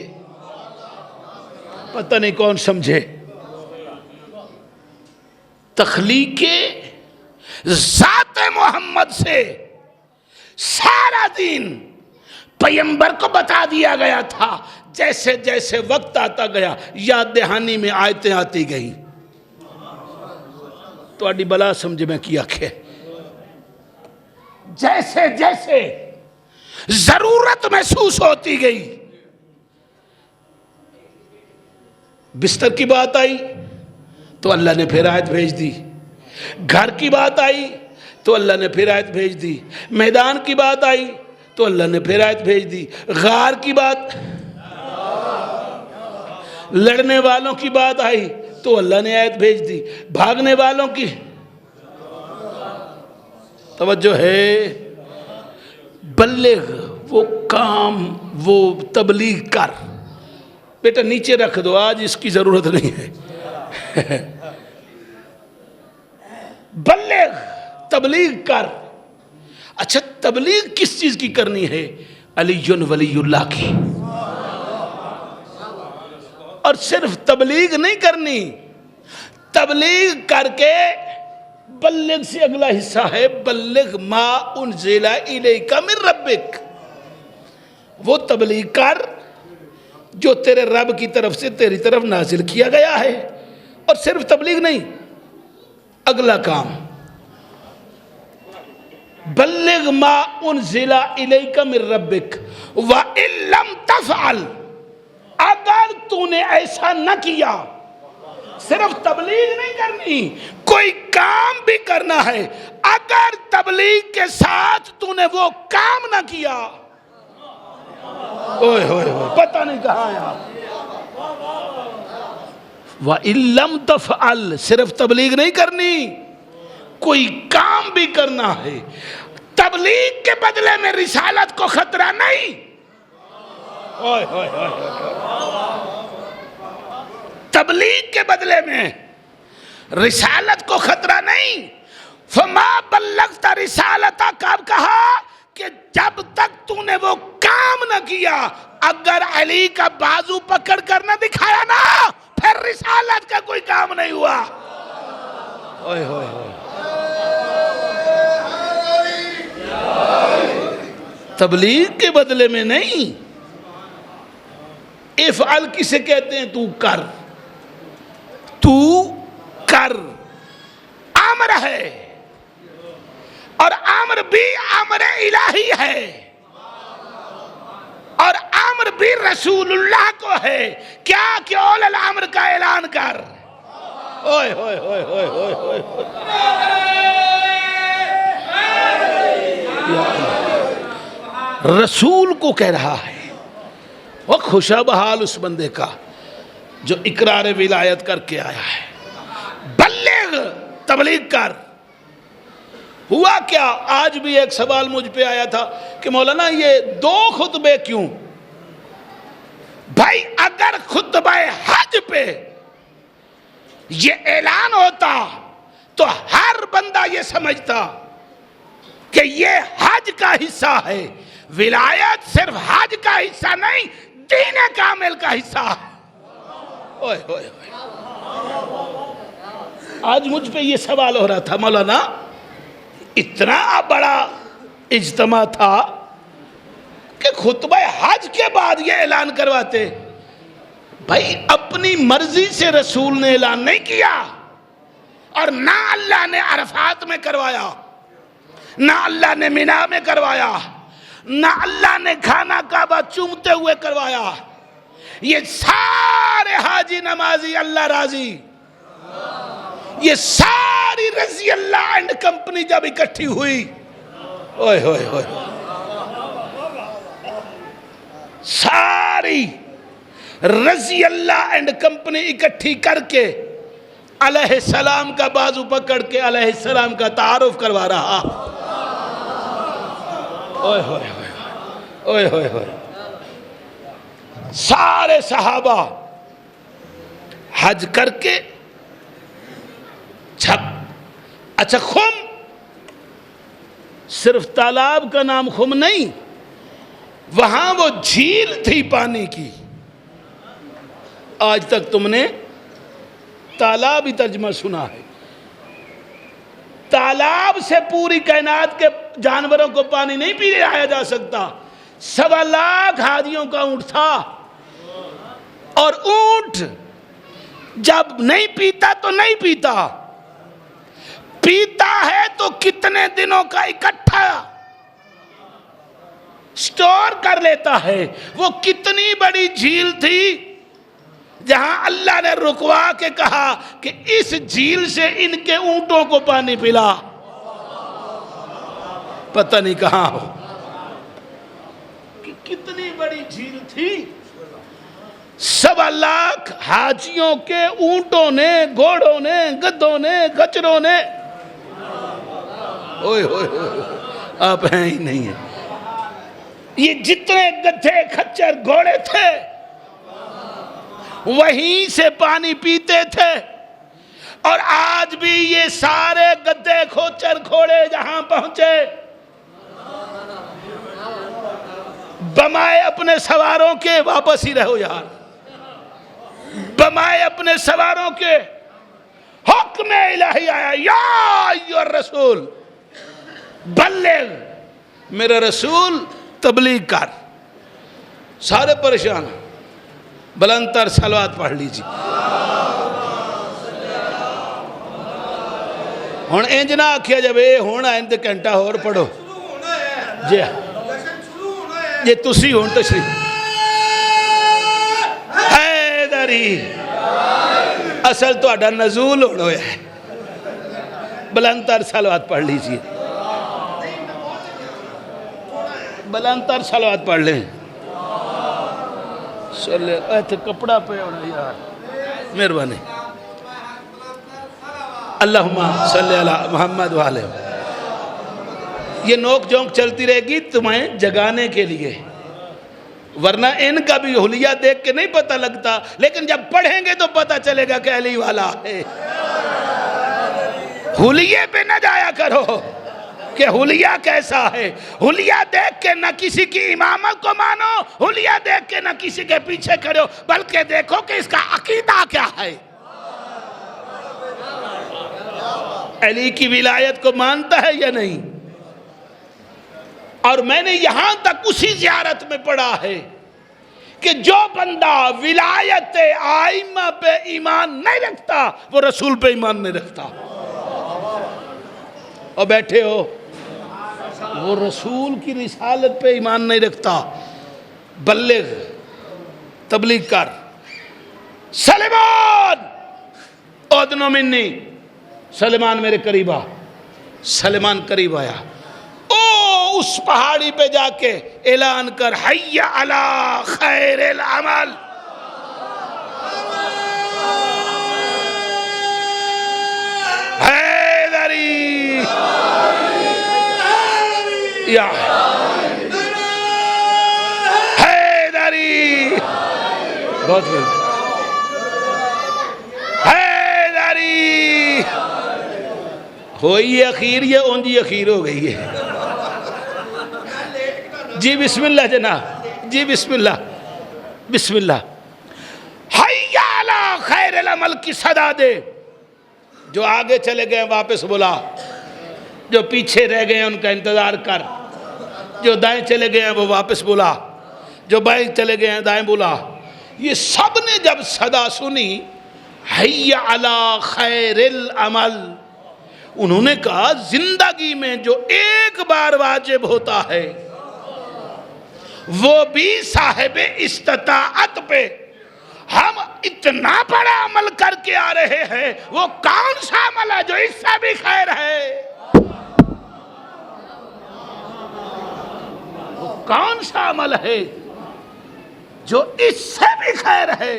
[SPEAKER 2] پتہ نہیں کون سمجھے۔ تخلیق ذات محمد سے سارا دین پیغمبر کو بتا دیا گیا تھا، جیسے جیسے وقت آتا گیا یاد دہانی میں آیتیں آتی گئیں۔ تو اڈی بلا سمجھے میں کیا کہ جیسے جیسے ضرورت محسوس ہوتی گئی، بستر کی بات آئی تو اللہ نے پھر آیت بھیج دی، گھر کی بات آئی تو اللہ نے پھر آیت بھیج دی، میدان کی بات آئی تو اللہ نے پھر آیت بھیج دی، غار کی بات، لڑنے والوں کی بات آئی تو اللہ نے آیت بھیج دی، بھاگنے والوں کی توجہ ہے، بلغ، وہ کام، وہ تبلیغ کر۔ بیٹا نیچے رکھ دو، آج اس کی ضرورت نہیں ہے۔ بلغ، تبلیغ کر۔ اچھا تبلیغ کس چیز کی کرنی ہے؟ علی ولی اللہ کی۔ اور صرف تبلیغ نہیں کرنی، تبلیغ کر کے بلغ سے اگلا حصہ ہے بلغ ما انزل الیک من ربک، وہ تبلیغ کر جو تیرے رب کی طرف سے تیری طرف نازل کیا گیا ہے۔ اور صرف تبلیغ نہیں، اگلا کام بلغ ما انزل الیک من ربک وَإِن لَمْ تَفْعَلْ، اگر تو نے ایسا نہ کیا، صرف تبلیغ نہیں کرنی، کوئی کام بھی کرنا ہے، اگر تبلیغ کے ساتھ تو نے وہ کام نہ کیا، اوئے ہوئے ہوئے پتہ نہیں کہاں آیا۔ وَإِن لَمْ تَفْعَلْ، صرف تبلیغ نہیں کرنی، کوئی کام بھی کرنا ہے، تبلیغ کے بدلے میں رسالت کو خطرہ نہیں، تبلیغ کے بدلے میں رسالت کو خطرہ نہیں۔ فما بلغت رسالتہ، کب کہا کہ جب تک تو نے وہ کام نہ کیا، اگر علی کا بازو پکڑ کر نہ دکھایا نا، پھر رسالت کا کوئی کام نہیں ہوا۔ تبلیغ کے بدلے میں نہیں، افعل کسے کہتے ہیں؟ تو کر، تو کر، امر ہے، اور امر بھی امر الہی ہے، اور امر بھی رسول اللہ کو ہے، کیا کہ اول الامر کا اعلان کر۔ اوئے ہوئے ہوئے ہوئے ہوئے ہوئے، رسول کو کہہ رہا ہے۔ وہ خوشا بحال اس بندے کا جو اقرار ولایت کر کے آیا ہے۔ بلغ، تبلیغ کر۔ ہوا کیا؟ آج بھی ایک سوال مجھ پہ آیا تھا کہ مولانا یہ 2 خطبے کیوں؟ بھائی اگر خطبہ حج پہ یہ اعلان ہوتا تو ہر بندہ یہ سمجھتا کہ یہ حج کا حصہ ہے، ولایت صرف حج کا حصہ نہیں، دین کامل کا حصہ ہے۔ اوئے اوئے اوئے۔ آج مجھ پہ یہ سوال ہو رہا تھا، مولانا اتنا بڑا اجتماع تھا کہ خطبہ حج کے بعد یہ اعلان کرواتے، بھائی اپنی مرضی سے رسول نے اعلان نہیں کیا، اور نہ اللہ نے عرفات میں کروایا، نہ اللہ نے مینا میں کروایا، نہ اللہ نے کھانا کعبہ چومتے ہوئے کروایا۔ یہ سارے حاجی نمازی اللہ راضی، یہ ساری رضی اللہ اینڈ کمپنی جب اکٹھی ہوئی، اوئے ہوئے ہوئے، ساری رضی اللہ اینڈ کمپنی اکٹھی کر کے علیہ السلام کا بازو پکڑ کے علیہ السلام کا تعارف کروا رہا۔ اوئے ہوئے ہوئے اوئے ہوئے ہوئے، سارے صحابہ حج کر کے اچھا خم، صرف تالاب کا نام خم نہیں، وہاں وہ جھیل تھی پانی کی۔ آج تک تم نے تالابی ترجمہ سنا ہے، تالاب سے پوری کائنات کے جانوروں کو پانی نہیں پلایا جا سکتا۔ 1.25 لاکھ حاجیوں کا اونٹ تھا، اور اونٹ جب نہیں پیتا تو نہیں پیتا، پیتا ہے تو کتنے دنوں کا اکٹھا سٹور کر لیتا ہے۔ وہ کتنی بڑی جھیل تھی جہاں اللہ نے رکوا کے کہا کہ اس جھیل سے ان کے اونٹوں کو پانی پلا، پتہ نہیں کہاں ہو، کہ کتنی بڑی جھیل تھی۔ 1.25 لاکھ حاجیوں کے اونٹوں نے، گھوڑوں نے، گدھوں نے، خچروں نے، اوئے ہوئے ہوئے، آپ ہیں ہی نہیں ہیں، یہ جتنے گدھے خچر گھوڑے تھے وہیں سے پانی پیتے تھے۔ اور آج بھی یہ سارے گدھے کھوچر گھوڑے جہاں پہنچے، بمائے اپنے سواروں کے، واپس ہی رہو یار، بمائے اپنے سواروں کے، حکم الہی آیا، یا ایھا الرسول بلغ، میرے رسول تبلیغ کر۔ سارے پریشان، بلند تر صلوات پڑھ لیجیے۔ ہن انج نہ آکھیا جب اے ہونا اندے گھنٹہ اور پڑھو جی، یہ تسی ہون تشریف حیدری، اصل تو اڈا نزول ہونا ہے، بلند تر صلوات پڑھ لیجیے، بلند تر صلوات پڑھ لیں۔ چلے ایتھے کپڑا پہ ہونا یار، مہربانی، اللہم صلی علی محمد والے۔ یہ نوک جھونک چلتی رہے گی تمہیں جگانے کے لیے، ورنہ ان کا بھی حلیہ دیکھ کے نہیں پتہ لگتا، لیکن جب پڑھیں گے تو پتہ چلے گا کہ علی والا ہے۔ حلیے پہ نہ جایا کرو کہ حلیہ کیسا ہے، حلیہ دیکھ کے نہ کسی کی امامت کو مانو، حلیہ دیکھ کے نہ کسی کے پیچھے کھڑے ہو، بلکہ دیکھو کہ اس کا عقیدہ کیا ہے، علی کی ولایت کو مانتا ہے یا نہیں۔ اور میں نے یہاں تک اسی زیارت میں پڑھا ہے کہ جو بندہ ولایت آئمہ پہ ایمان نہیں رکھتا وہ رسول پہ ایمان نہیں رکھتا۔ اور بیٹھے ہو، وہ رسول کی رسالت پہ ایمان نہیں رکھتا، بلغ، تبلیغ کر۔ سلیمان اذن منی، سلیمان میرے قریب آ، سلیمان قریب آیا، او اس پہاڑی پہ جا کے اعلان کر، حی علی خیر العمل، حیدری یا حیدری، بہت بہت حیدری ہوئی اخیر، یہ اونجی اخیر ہو گئی ہے۔ جی بسم اللہ جناب، جی بسم اللہ، بسم اللہ، حی علی خیر العمل کی صدا دے. جو آگے چلے گئے واپس بلا, جو پیچھے رہ گئے ان کا انتظار کر, جو دائیں چلے گئے ہیں وہ واپس بلا, جو بائیں چلے گئے ہیں دائیں بلا. یہ سب نے جب صدا سنی حی علی خیر العمل, انہوں نے کہا زندگی میں جو ایک بار واجب ہوتا ہے وہ بھی صاحب استطاعت پہ ہم اتنا بڑا عمل کر کے آ رہے ہیں, وہ کون سا عمل ہے جو اس سے بھی خیر ہے؟ وہ کون سا عمل ہے جو اس سے بھی خیر ہے؟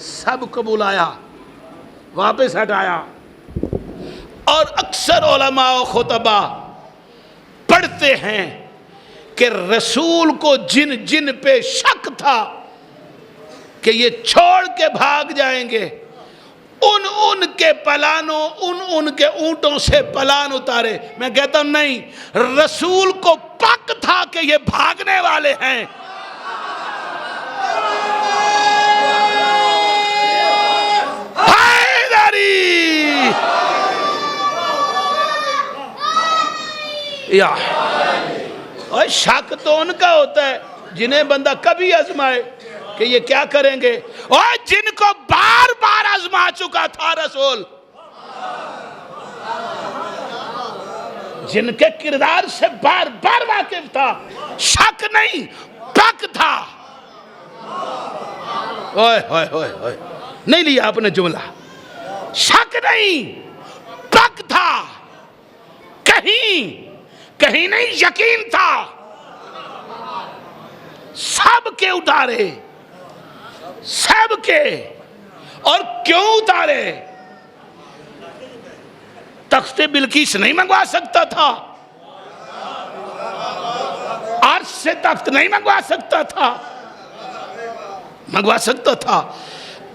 [SPEAKER 2] سب کو بلایا, واپس ہٹایا. اور اکثر علماء و خطبہ پڑھتے ہیں کہ رسول کو جن جن پہ شک تھا کہ یہ چھوڑ کے بھاگ جائیں گے, ان کے پلانوں, ان کے اونٹوں سے پلان اتارے. میں کہتا ہوں نہیں, رسول کو پک تھا کہ یہ بھاگنے والے ہیں. اور شک تو ان کا ہوتا ہے جنہیں بندہ کبھی آزمائے کہ یہ کیا کریں گے, اور جن کو بار بار آزما چکا تھا رسول, جن کے کردار سے بار بار واقف تھا, شک نہیں پک تھا. نہیں لیا آپ نے جملہ, شک نہیں پک تھا, کہیں نہیں یقین تھا. سب کے اتارے, سب کے. اور کیوں اتارے؟ تخت بلقیس نہیں منگوا سکتا تھا, عرش سے تخت نہیں منگوا سکتا تھا, منگوا سکتا تھا.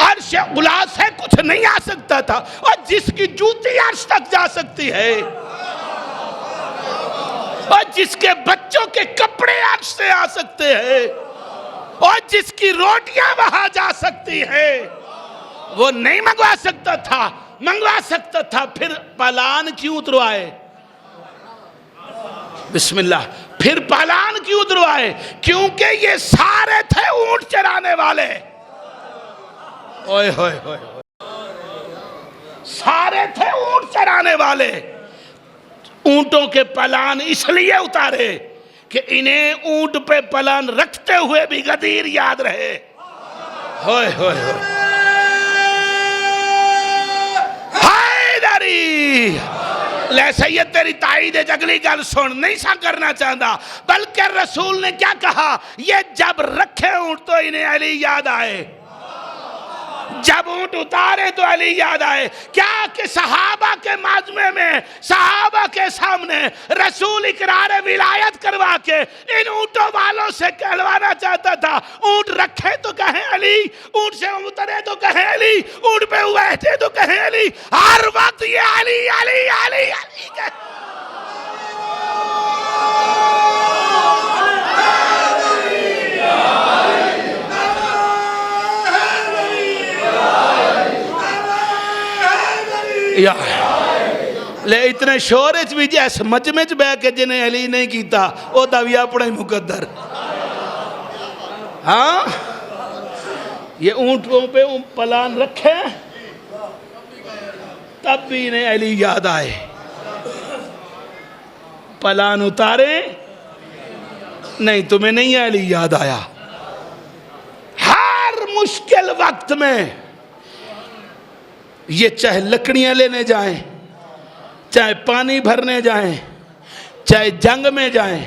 [SPEAKER 2] عرش اعلیٰ سے کچھ نہیں آ سکتا تھا, اور جس کی جوتی عرش تک جا سکتی ہے, اور جس کے بچوں کے کپڑے عرش سے آ سکتے ہیں, اور جس کی روٹیاں وہاں جا سکتی ہیں, وہ نہیں منگوا سکتا تھا. منگوا سکتا تھا, پھر پلان کیوں اتروائے؟ بسم اللہ. پھر پلان کیوں اتروائے؟ کیونکہ یہ سارے تھے اونٹ چرانے والے. اوئے ہوئے ہوئے, سارے تھے اونٹ چرانے والے. اونٹوں کے پلان اس لیے اتارے کہ انہیں اونٹ پہ پلان رکھتے ہوئے بھی غدیر یاد رہے. ہوئے ہوئے ہوئے, حیدری لے سید تیری تائید جگلی گل سن نہیں سا کرنا چاہتا, بلکہ رسول نے کیا کہا, یہ جب رکھے اونٹ تو انہیں علی یاد آئے, جب اونٹ اتارے تو علی یاد آئے. کیا کہ صحابہ کے مجمع میں, صحابہ کے سامنے رسول اقرار ولایت کروا کے ان اونٹوں والوں سے کہلوانا چاہتا تھا, اونٹ رکھے تو کہیں علی, اونٹ سے اترے تو کہیں علی, اونٹ پہ بیٹھے تو کہیں علی, ہر وقت یہ علی علی علی علی کہ لے اتنے شورج بھی جیس مجمج بے کے جنہیں علی نہیں کیتا وہ دویا اپنا ہی مقدر. ہاں یہ اونٹوں پہ پلان رکھے تب بھی انہیں علی یاد آئے, پلان اتارے نہیں تمہیں نہیں علی یاد آیا. ہر مشکل وقت میں یہ چاہے لکڑیاں لینے جائیں, چاہے پانی بھرنے جائیں, چاہے جنگ میں جائیں,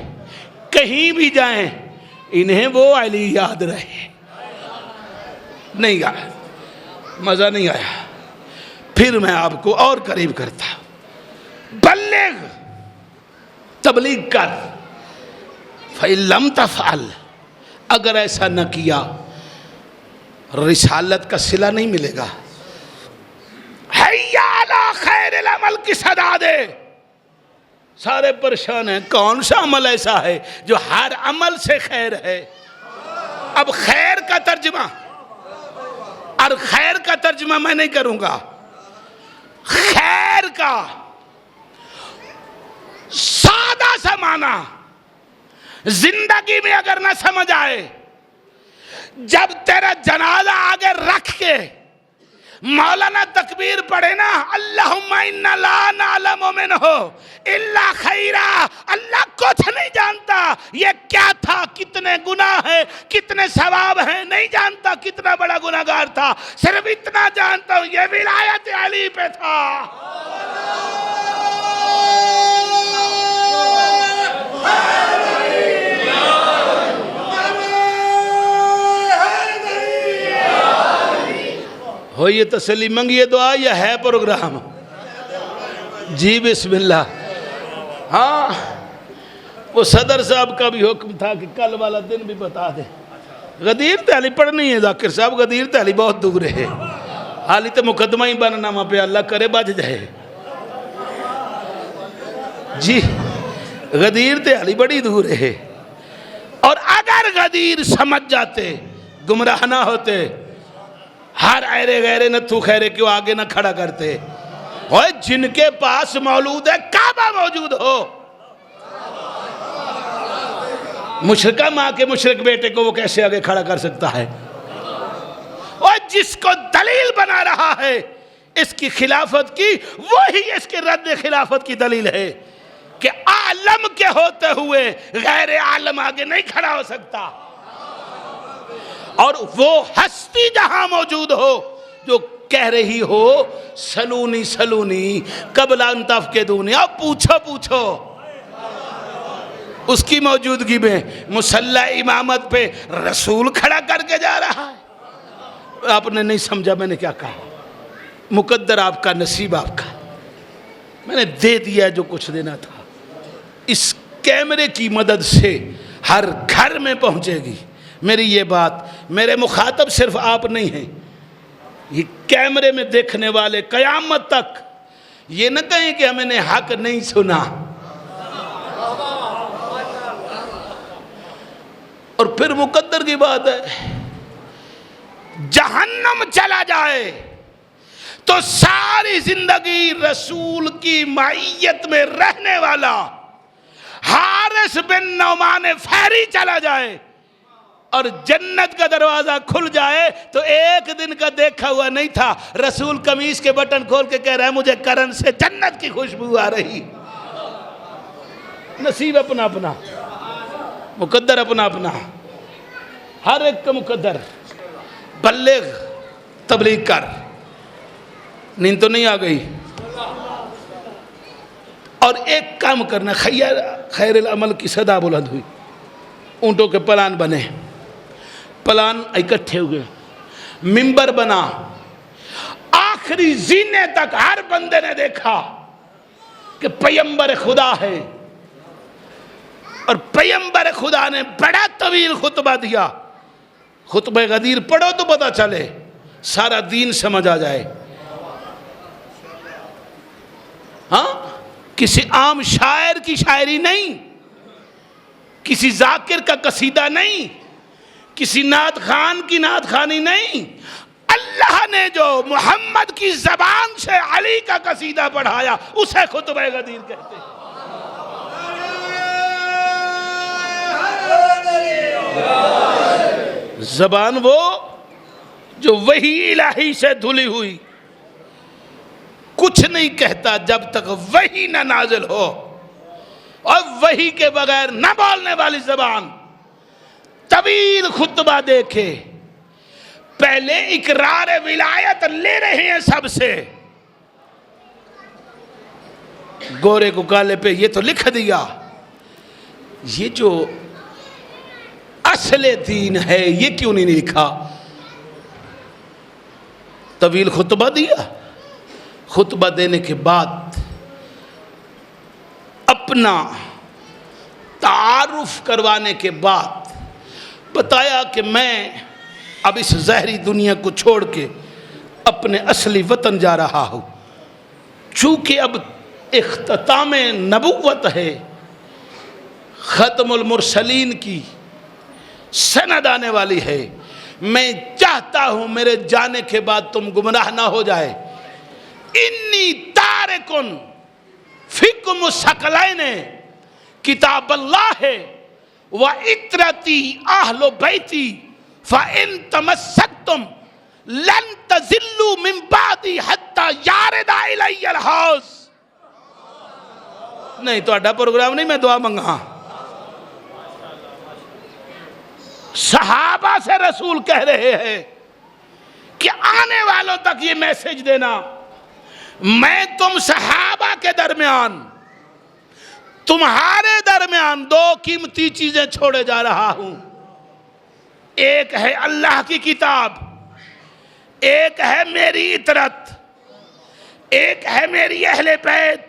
[SPEAKER 2] کہیں بھی جائیں, انہیں وہ علی یاد رہے. نہیں آیا, مزہ نہیں آیا. پھر میں آپ کو اور قریب کرتا, بلغ تبلیغ کر, فَإِن لَمْ تَفْعَلْ, اگر ایسا نہ کیا رسالت کا صلہ نہیں ملے گا. حی علی خیر العمل کی صدا دے. سارے پریشان ہیں, کون سا عمل ایسا ہے جو ہر عمل سے خیر ہے؟ اب خیر کا ترجمہ اور خیر کا ترجمہ میں نہیں کروں گا، خیر کا سادہ سا معنی زندگی میں اگر نہ سمجھ آئے، جب تیرا جنازہ آگے رکھ کے مولانا تکبیر پڑھے نا، اللہم انا لا نعلم منہ الا خیرا، اللہ کچھ نہیں جانتا یہ کیا تھا، کتنے گناہ ہیں، کتنے ثواب ہیں، نہیں جانتا کتنا بڑا گناہگار تھا، صرف اتنا جانتا ہوں یہ ولایت علی پہ تھا۔ ہو یہ تسلی منگیے دعا یا ہے پروگرام؟ جی بسم اللہ۔ ہاں وہ صدر صاحب کا بھی حکم تھا کہ کل والا دن بھی بتا دیں۔ غدیر تحلی پڑھنی ہے ذاکر صاحب، غدیر تحلی بہت دور ہے، حالی تو مقدمہ ہی بننا وہاں پہ، اللہ کرے بچ جائے۔ جی غدیر تحلی بڑی دور ہے، اور اگر غدیر سمجھ جاتے گمراہ نہ ہوتے، ہر ایرے غیرے نتھو خیرے کیوں آگے نہ کھڑا کرتے۔ اوہ جن کے پاس مولود ہے کعبہ موجود ہو، مشرکہ ماں کے مشرک بیٹے کو وہ کیسے آگے کھڑا کر سکتا ہے؟ اور جس کو دلیل بنا رہا ہے اس کی خلافت کی، وہی اس کے رد خلافت کی دلیل ہے کہ عالم کے ہوتے ہوئے غیر عالم آگے نہیں کھڑا ہو سکتا، اور وہ ہستی جہاں موجود ہو جو کہہ رہی ہو سلونی سلونی قبل ان تفقدونی، اب پوچھو پوچھو، اس کی موجودگی میں مصلی امامت پہ رسول کھڑا کر کے جا رہا ہے۔ آپ نے نہیں سمجھا میں نے کیا کہا، مقدر آپ کا، نصیب آپ کا، میں نے دے دیا جو کچھ دینا تھا۔ اس کیمرے کی مدد سے ہر گھر میں پہنچے گی میری یہ بات۔ میرے مخاطب صرف آپ نہیں ہیں، یہ کیمرے میں دیکھنے والے قیامت تک یہ نہ کہیں کہ ہمیں نے حق نہیں سنا۔ اور پھر مقدر کی بات ہے، جہنم چلا جائے تو ساری زندگی رسول کی معیت میں رہنے والا حارث بن نعمان فہری چلا جائے اور جنت کا دروازہ کھل جائے تو ایک دن کا دیکھا ہوا نہیں تھا، رسول قمیص کے بٹن کھول کے کہہ رہا ہے مجھے کرن سے جنت کی خوشبو آ رہی۔ نصیب اپنا اپنا، مقدر اپنا اپنا، ہر ایک کا مقدر۔ بلغ، تبلیغ کر، نیند تو نہیں آ گئی؟ اور ایک کام کرنا، خیر العمل کی صدا بلند ہوئی، اونٹوں کے پلان بنے، پلان اکٹھے ہوئے، منبر بنا، آخری زینے تک ہر بندے نے دیکھا کہ پیغمبر خدا ہے، اور پیغمبر خدا نے بڑا طویل خطبہ دیا۔ خطبہ غدیر پڑھو تو پتہ چلے، سارا دین سمجھ آ جائے۔ ہاں کسی عام شاعر کی شاعری نہیں، کسی ذاکر کا قصیدہ نہیں، کسی نعت خان کی نعت خانی نہیں، اللہ نے جو محمد کی زبان سے علی کا قصیدہ پڑھایا اسے خطبہ غدیر کہتے ہیں۔ زبان وہ جو وحی الہی سے دھلی ہوئی، کچھ نہیں کہتا جب تک وحی نہ نازل ہو، اور وحی کے بغیر نہ بولنے والی زبان طویل خطبہ دیکھے، پہلے اقرار ولایت لے رہے ہیں سب سے، گورے کو کالے پہ یہ تو لکھ دیا، یہ جو اصل دین ہے یہ کیوں نہیں لکھا؟ طویل خطبہ دیا، خطبہ دینے کے بعد اپنا تعارف کروانے کے بعد بتایا کہ میں اب اس ظاہری دنیا کو چھوڑ کے اپنے اصلی وطن جا رہا ہوں، چونکہ اب اختتام نبوت ہے، ختم المرسلین کی سند آنے والی ہے، میں چاہتا ہوں میرے جانے کے بعد تم گمراہ نہ ہو جائے. انی تارکن فیکم الثقلین کتاب اللہ و عطرتی اہل بیتی فَإِن تَمَسَّكْتُمْ لَن تَزِلُّوا مِن بَعْدِي حَتَّى يَارِدَ إِلَيَّ الْحَوْض. نہیں تو اڈا پروگرام نہیں, میں دعا منگا. صحابہ سے رسول کہہ رہے ہیں کہ آنے والوں تک یہ میسج دینا, میں تم صحابہ کے درمیان, تمہارے درمیان دو قیمتی چیزیں چھوڑے جا رہا ہوں. ایک ہے اللہ کی کتاب, ایک ہے میری عطرت, ایک ہے میری اہل بیت.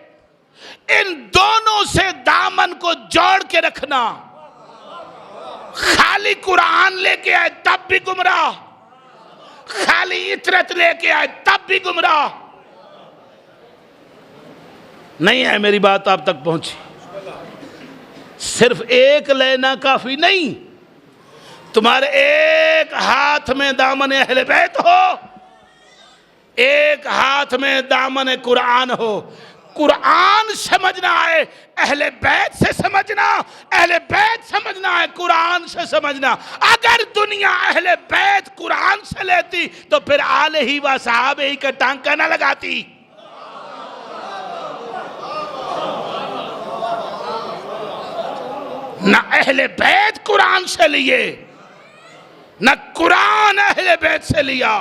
[SPEAKER 2] ان دونوں سے دامن کو جوڑ کے رکھنا. خالی قرآن لے کے آئے تب بھی گمراہ, خالی عطرت لے کے آئے تب بھی گمراہ. نہیں ہے میری بات آپ تک پہنچی؟ صرف ایک لینا کافی نہیں. تمہارے ایک ہاتھ میں دامن اہل بیت ہو, ایک ہاتھ میں دامن قرآن ہو. قرآن سمجھنا ہے اہل بیت سے سمجھنا, اہل بیت سمجھنا ہے قرآن سے سمجھنا. اگر دنیا اہل بیت قرآن سے لیتی تو پھر آلہ و صحابہ ہی کا ٹانکا نہ لگاتی. نہ اہل بیت قرآن سے لیے, نہ قرآن اہل بیت سے لیا.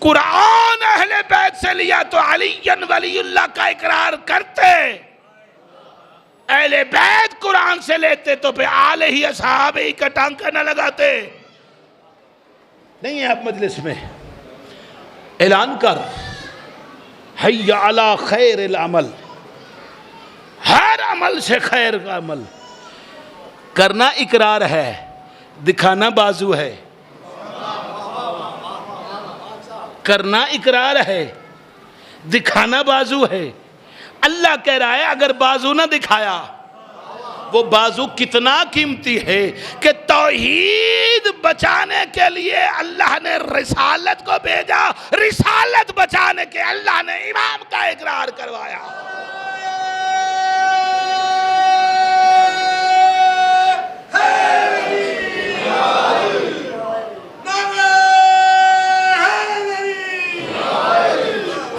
[SPEAKER 2] قرآن اہل بیت سے لیا تو علی ولی اللہ کا اقرار کرتے, اہل بیت قرآن سے لیتے تو پھر آلہ اصحاب ہی کا ٹانکا نہ لگاتے. نہیں ہے اب مجلس میں اعلان کر حی علی خیر العمل, ہر عمل سے خیر کا عمل کرنا اقرار ہے, دکھانا بازو ہے. کرنا اقرار ہے, دکھانا بازو ہے. اللہ کہہ رہا ہے اگر بازو نہ دکھایا, وہ بازو کتنا قیمتی ہے کہ توحید بچانے کے لیے اللہ نے رسالت کو بھیجا, رسالت بچانے کے اللہ نے امام کا اقرار کروایا.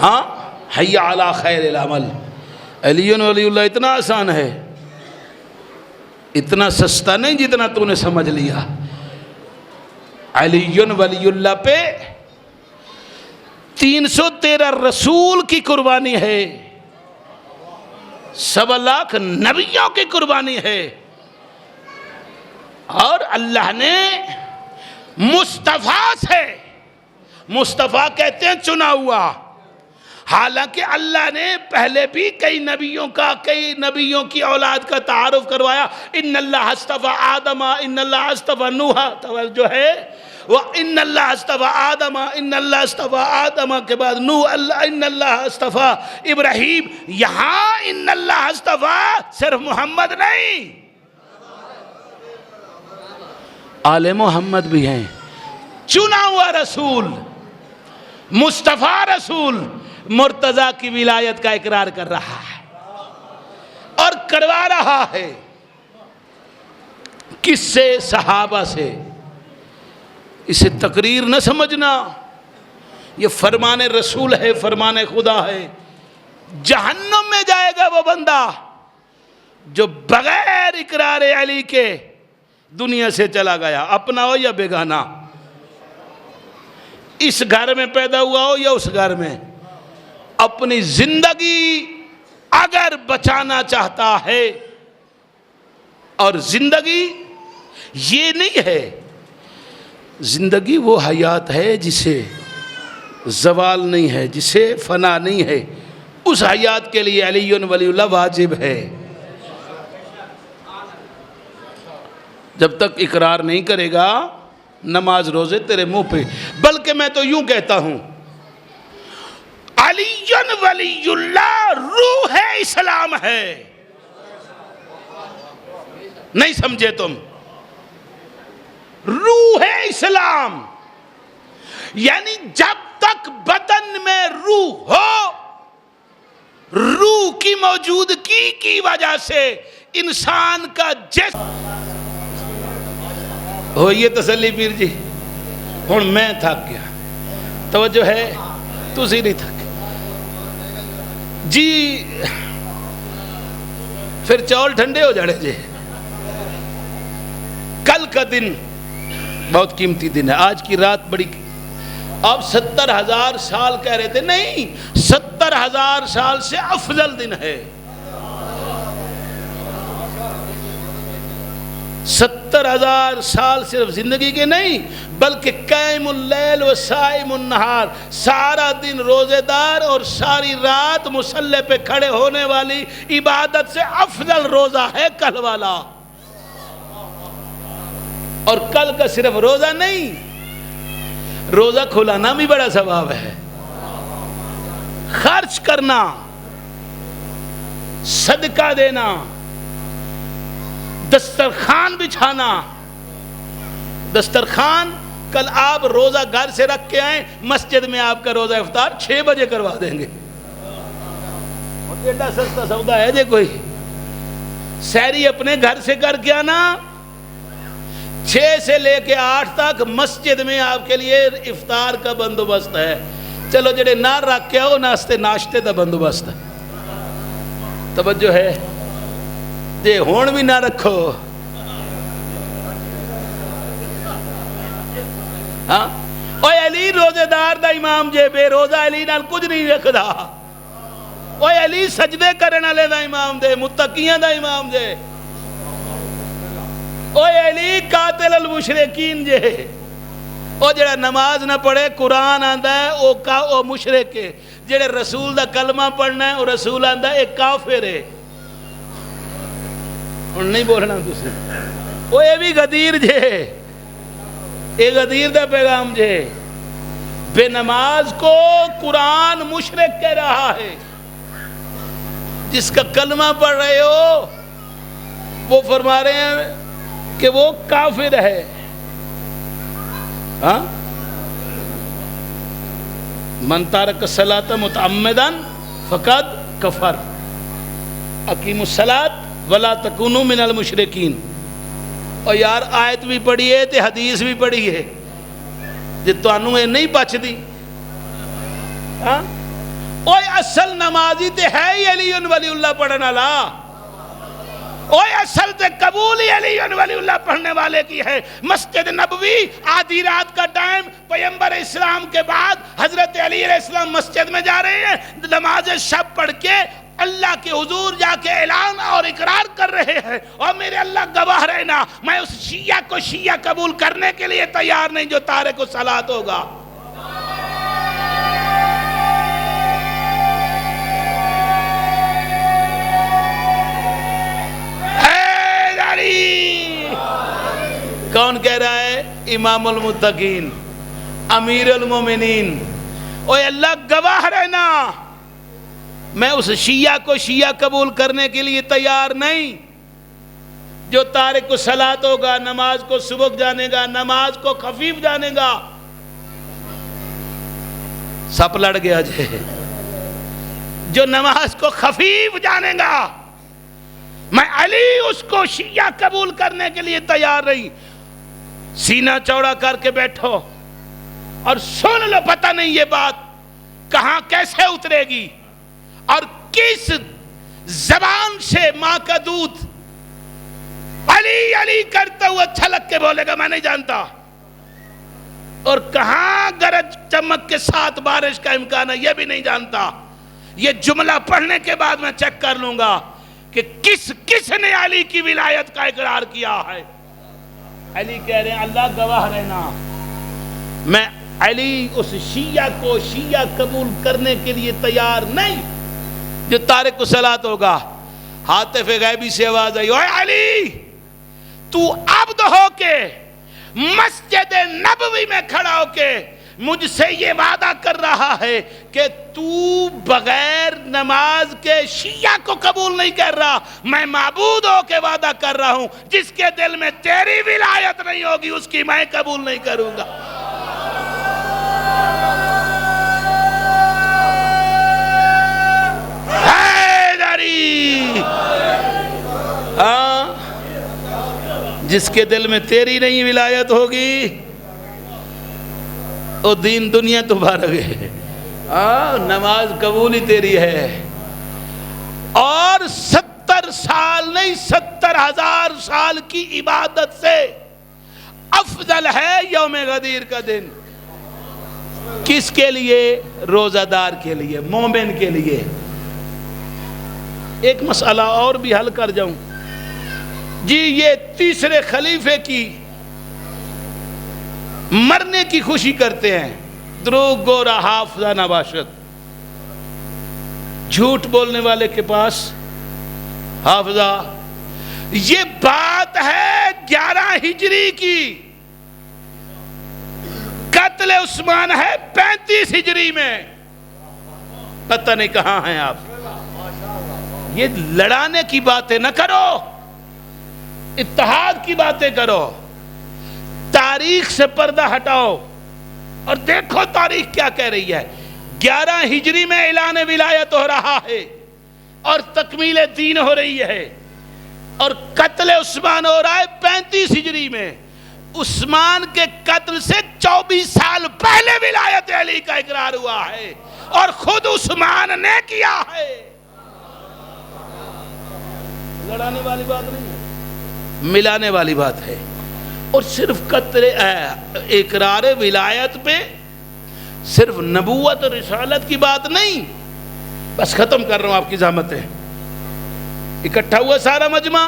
[SPEAKER 2] ہاں حی علی خیر العمل. علی ولی اللہ اتنا آسان ہے, اتنا سستا نہیں جتنا تو نے سمجھ لیا. علی ولی اللہ پہ 313 رسول کی قربانی ہے, 1.25 لاکھ نبیوں کی قربانی ہے, اور اللہ نے مصطفیٰ سے, مصطفیٰ کہتے ہیں چنا ہوا, حالانکہ اللہ نے پہلے بھی کئی نبیوں کی اولاد کا تعارف کروایا. ان اللہ اصطفیٰ آدم, ان اللہ اصطفیٰ نوح, جو ہے وہ ان اللہ اصطفیٰ آدم, ان اللہ اصطفیٰ آدم کے بعد نوح, ان اللہ اصطفیٰ ابراہیم. یہاں ان اللہ اصطفیٰ صرف محمد نہیں, آل محمد بھی ہیں. چنا ہوا رسول, مصطفیٰ رسول مرتضیٰ کی ولایت کا اقرار کر رہا ہے اور کروا رہا ہے. کس سے؟ صحابہ سے. اسے تقریر نہ سمجھنا, یہ فرمان رسول ہے, فرمان خدا ہے. جہنم میں جائے گا وہ بندہ جو بغیر اقرار علی کے دنیا سے چلا گیا, اپنا ہو یا بیگانہ, اس گھر میں پیدا ہوا ہو یا اس گھر میں. اپنی زندگی اگر بچانا چاہتا ہے, اور زندگی یہ نہیں ہے, زندگی وہ حیات ہے جسے زوال نہیں ہے, جسے فنا نہیں ہے, اس حیات کے لیے علی ولی اللہ واجب ہے. جب تک اقرار نہیں کرے گا نماز روزے تیرے منہ پہ. بلکہ میں تو یوں کہتا ہوں علی ولی اللہ روح اسلام ہے. نہیں سمجھے تم؟ روح اسلام، یعنی جب تک بدن میں روح ہو، روح کی موجودگی کی وجہ سے انسان کا جسم ہوئیے تسلی پیر جی، ہن میں تھک گیا، توجہ ہے، تسی نہیں تھک جی، پھر چول ٹھنڈے ہو جانے جی۔ کل کا دن بہت قیمتی دن ہے، آج کی رات بڑی، آپ 70,000 سال کہہ رہے تھے، نہیں، 70,000 سال سے افضل دن ہے۔ 70,000 سال صرف زندگی کے نہیں، بلکہ قائم اللیل و صائم النہار، سارا دن روزے دار اور ساری رات مصلی پہ کھڑے ہونے والی عبادت سے افضل روزہ ہے کل والا۔ اور کل کا صرف روزہ نہیں، روزہ کھلانا بھی بڑا ثواب ہے، خرچ کرنا، صدقہ دینا، دسترخوان بچھانا۔ دسترخوان کل آپ روزہ گھر سے رکھ کے آئیں، مسجد میں آپ کا روزہ افطار 6 بجے کروا دیں گے۔ ایڈا سستا سودا ہے جے کوئی؟ سحری اپنے گھر سے کر کے آنا، 6 سے لے کے 8 تک مسجد میں آپ کے لیے افطار کا بندوبست ہے۔ چلو جڑے نہ رکھ کے آؤ، ناشتے دا بندوبست ہے۔ توجہ ہے جے ہون بھی نہ رکھو، ہاں، اوے علی روزے دار دا امام جے، بے روزہ علی نال کچھ نہیں رکھدا۔ اوے علی سجدے کرن والے دا امام دے، متقیاں دا امام دے۔ اوے علی قاتل المشرکین جے، او جڑا نماز نہ پڑھے قرآن آندا ہے او مشرک ہے، جڑے رسول دا کلمہ پڑھنا ہے او رسول آندا ہے ایک کافر ہے۔ اور نہیں بولنا تسی، او اے بھی غدیر جے، اے غدیر دا پیغام جے، بے نماز کو قرآن مشرک کہہ رہا ہے۔ جس کا کلمہ پڑھ رہے ہو وہ فرما رہے ہیں کہ وہ کافر ہے۔ ہاں، من تارک الصلاۃ متعمدا فقد کفر، اقیموا الصلاۃ ولا تکونوا من المشرکین۔ اور یار آیت بھی پڑھی ہے تے حدیث بھی پڑھی ہے، جے تانوں اے نہیں بچدی، ہاں، اوے اصل نمازی تے ہے ہی علی ولی اللہ پڑھن والا، اوے اصل تے قبول ہی علی ولی اللہ پڑھنے والے کی ہے۔ مسجد نبوی آدھی رات کا ٹائم، پیغمبر اسلام کے بعد حضرت علی علیہ السلام مسجد میں جا رہے ہیں، نماز شب پڑھ کے اللہ کے حضور جا کے اعلان اور اقرار کر رہے ہیں، اور میرے اللہ گواہ رہنا، میں اس شیعہ کو شیعہ قبول کرنے کے لیے تیار نہیں جو تارک الصلاۃ ہوگا۔ کون کہہ رہا ہے؟ امام المتقین، امیر المومنین۔ اوے اللہ گواہ رہنا، میں اس شیعہ کو شیعہ قبول کرنے کے لیے تیار نہیں جو تارک الصلاۃ ہوگا، نماز کو سبک جانے گا، نماز کو خفیف جانے گا۔ سپ لڑ گیا جے، جو نماز کو خفیف جانے گا، میں علی اس کو شیعہ قبول کرنے کے لیے تیار نہیں۔ سینہ چوڑا کر کے بیٹھو اور سن لو، پتہ نہیں یہ بات کہاں کیسے اترے گی اور کس زبان سے ماں کا دودھ علی علی کرتے ہوئے چھلک کے بولے گا میں نہیں جانتا، اور کہاں گرج چمک کے ساتھ بارش کا امکان ہے یہ بھی نہیں جانتا۔ یہ جملہ پڑھنے کے بعد میں چیک کر لوں گا کہ کس نے علی کی ولایت کا اقرار کیا ہے۔ علی کہہ رہے ہیں اللہ گواہ رہنا، میں علی اس شیعہ کو شیعہ قبول کرنے کے لیے تیار نہیں جو تارک الصلاۃ ہوگا۔ ہاتف غیبی سے آواز آئی، اوے علی تو عبد ہو کے مسجد نبوی میں کھڑا ہو کے مجھ سے یہ وعدہ کر رہا ہے کہ تو بغیر نماز کے شیعہ کو قبول نہیں کر رہا، میں معبود ہو کے وعدہ کر رہا ہوں جس کے دل میں تیری ولایت نہیں ہوگی اس کی میں قبول نہیں کروں گا۔ حیدری، ہاں، جس کے دل میں تیری نہیں ولایت ہوگی او دین دنیا تمہارا ہے، نماز قبول ہی تیری ہے۔ اور 70 سال نہیں 70,000 سال کی عبادت سے افضل ہے یوم غدیر کا دن۔ کس کے لیے؟ روزہ دار کے لیے، مومن کے لیے۔ ایک مسئلہ اور بھی حل کر جاؤں جی، یہ تیسرے خلیفے کی مرنے کی خوشی کرتے ہیں، دروغ گورا حافظہ نباشد، جھوٹ بولنے والے کے پاس حافظہ۔ یہ بات ہے 11 ہجری کی، قتل عثمان ہے 35 ہجری میں، پتہ نہیں کہاں ہیں آپ۔ یہ لڑانے کی باتیں نہ کرو، اتحاد کی باتیں کرو، تاریخ سے پردہ ہٹاؤ اور دیکھو تاریخ کیا کہہ رہی ہے۔ 11 ہجری میں اعلان ولایت ہو رہا ہے اور تکمیل دین ہو رہی ہے، اور قتل عثمان ہو رہا ہے 35 ہجری میں۔ عثمان کے قتل سے 24 سال پہلے ولایت علی کا اقرار ہوا ہے اور خود عثمان نے کیا ہے۔ لڑانے والی بات نہیں ہے، ملانے والی بات ہے۔ اور صرف قتل اقرار ولایت پہ صرف نبوت اور رسالت کی بات نہیں، بس ختم کر رہا ہوں آپ کی زحمتیں۔ اکٹھا ہوا سارا مجمع،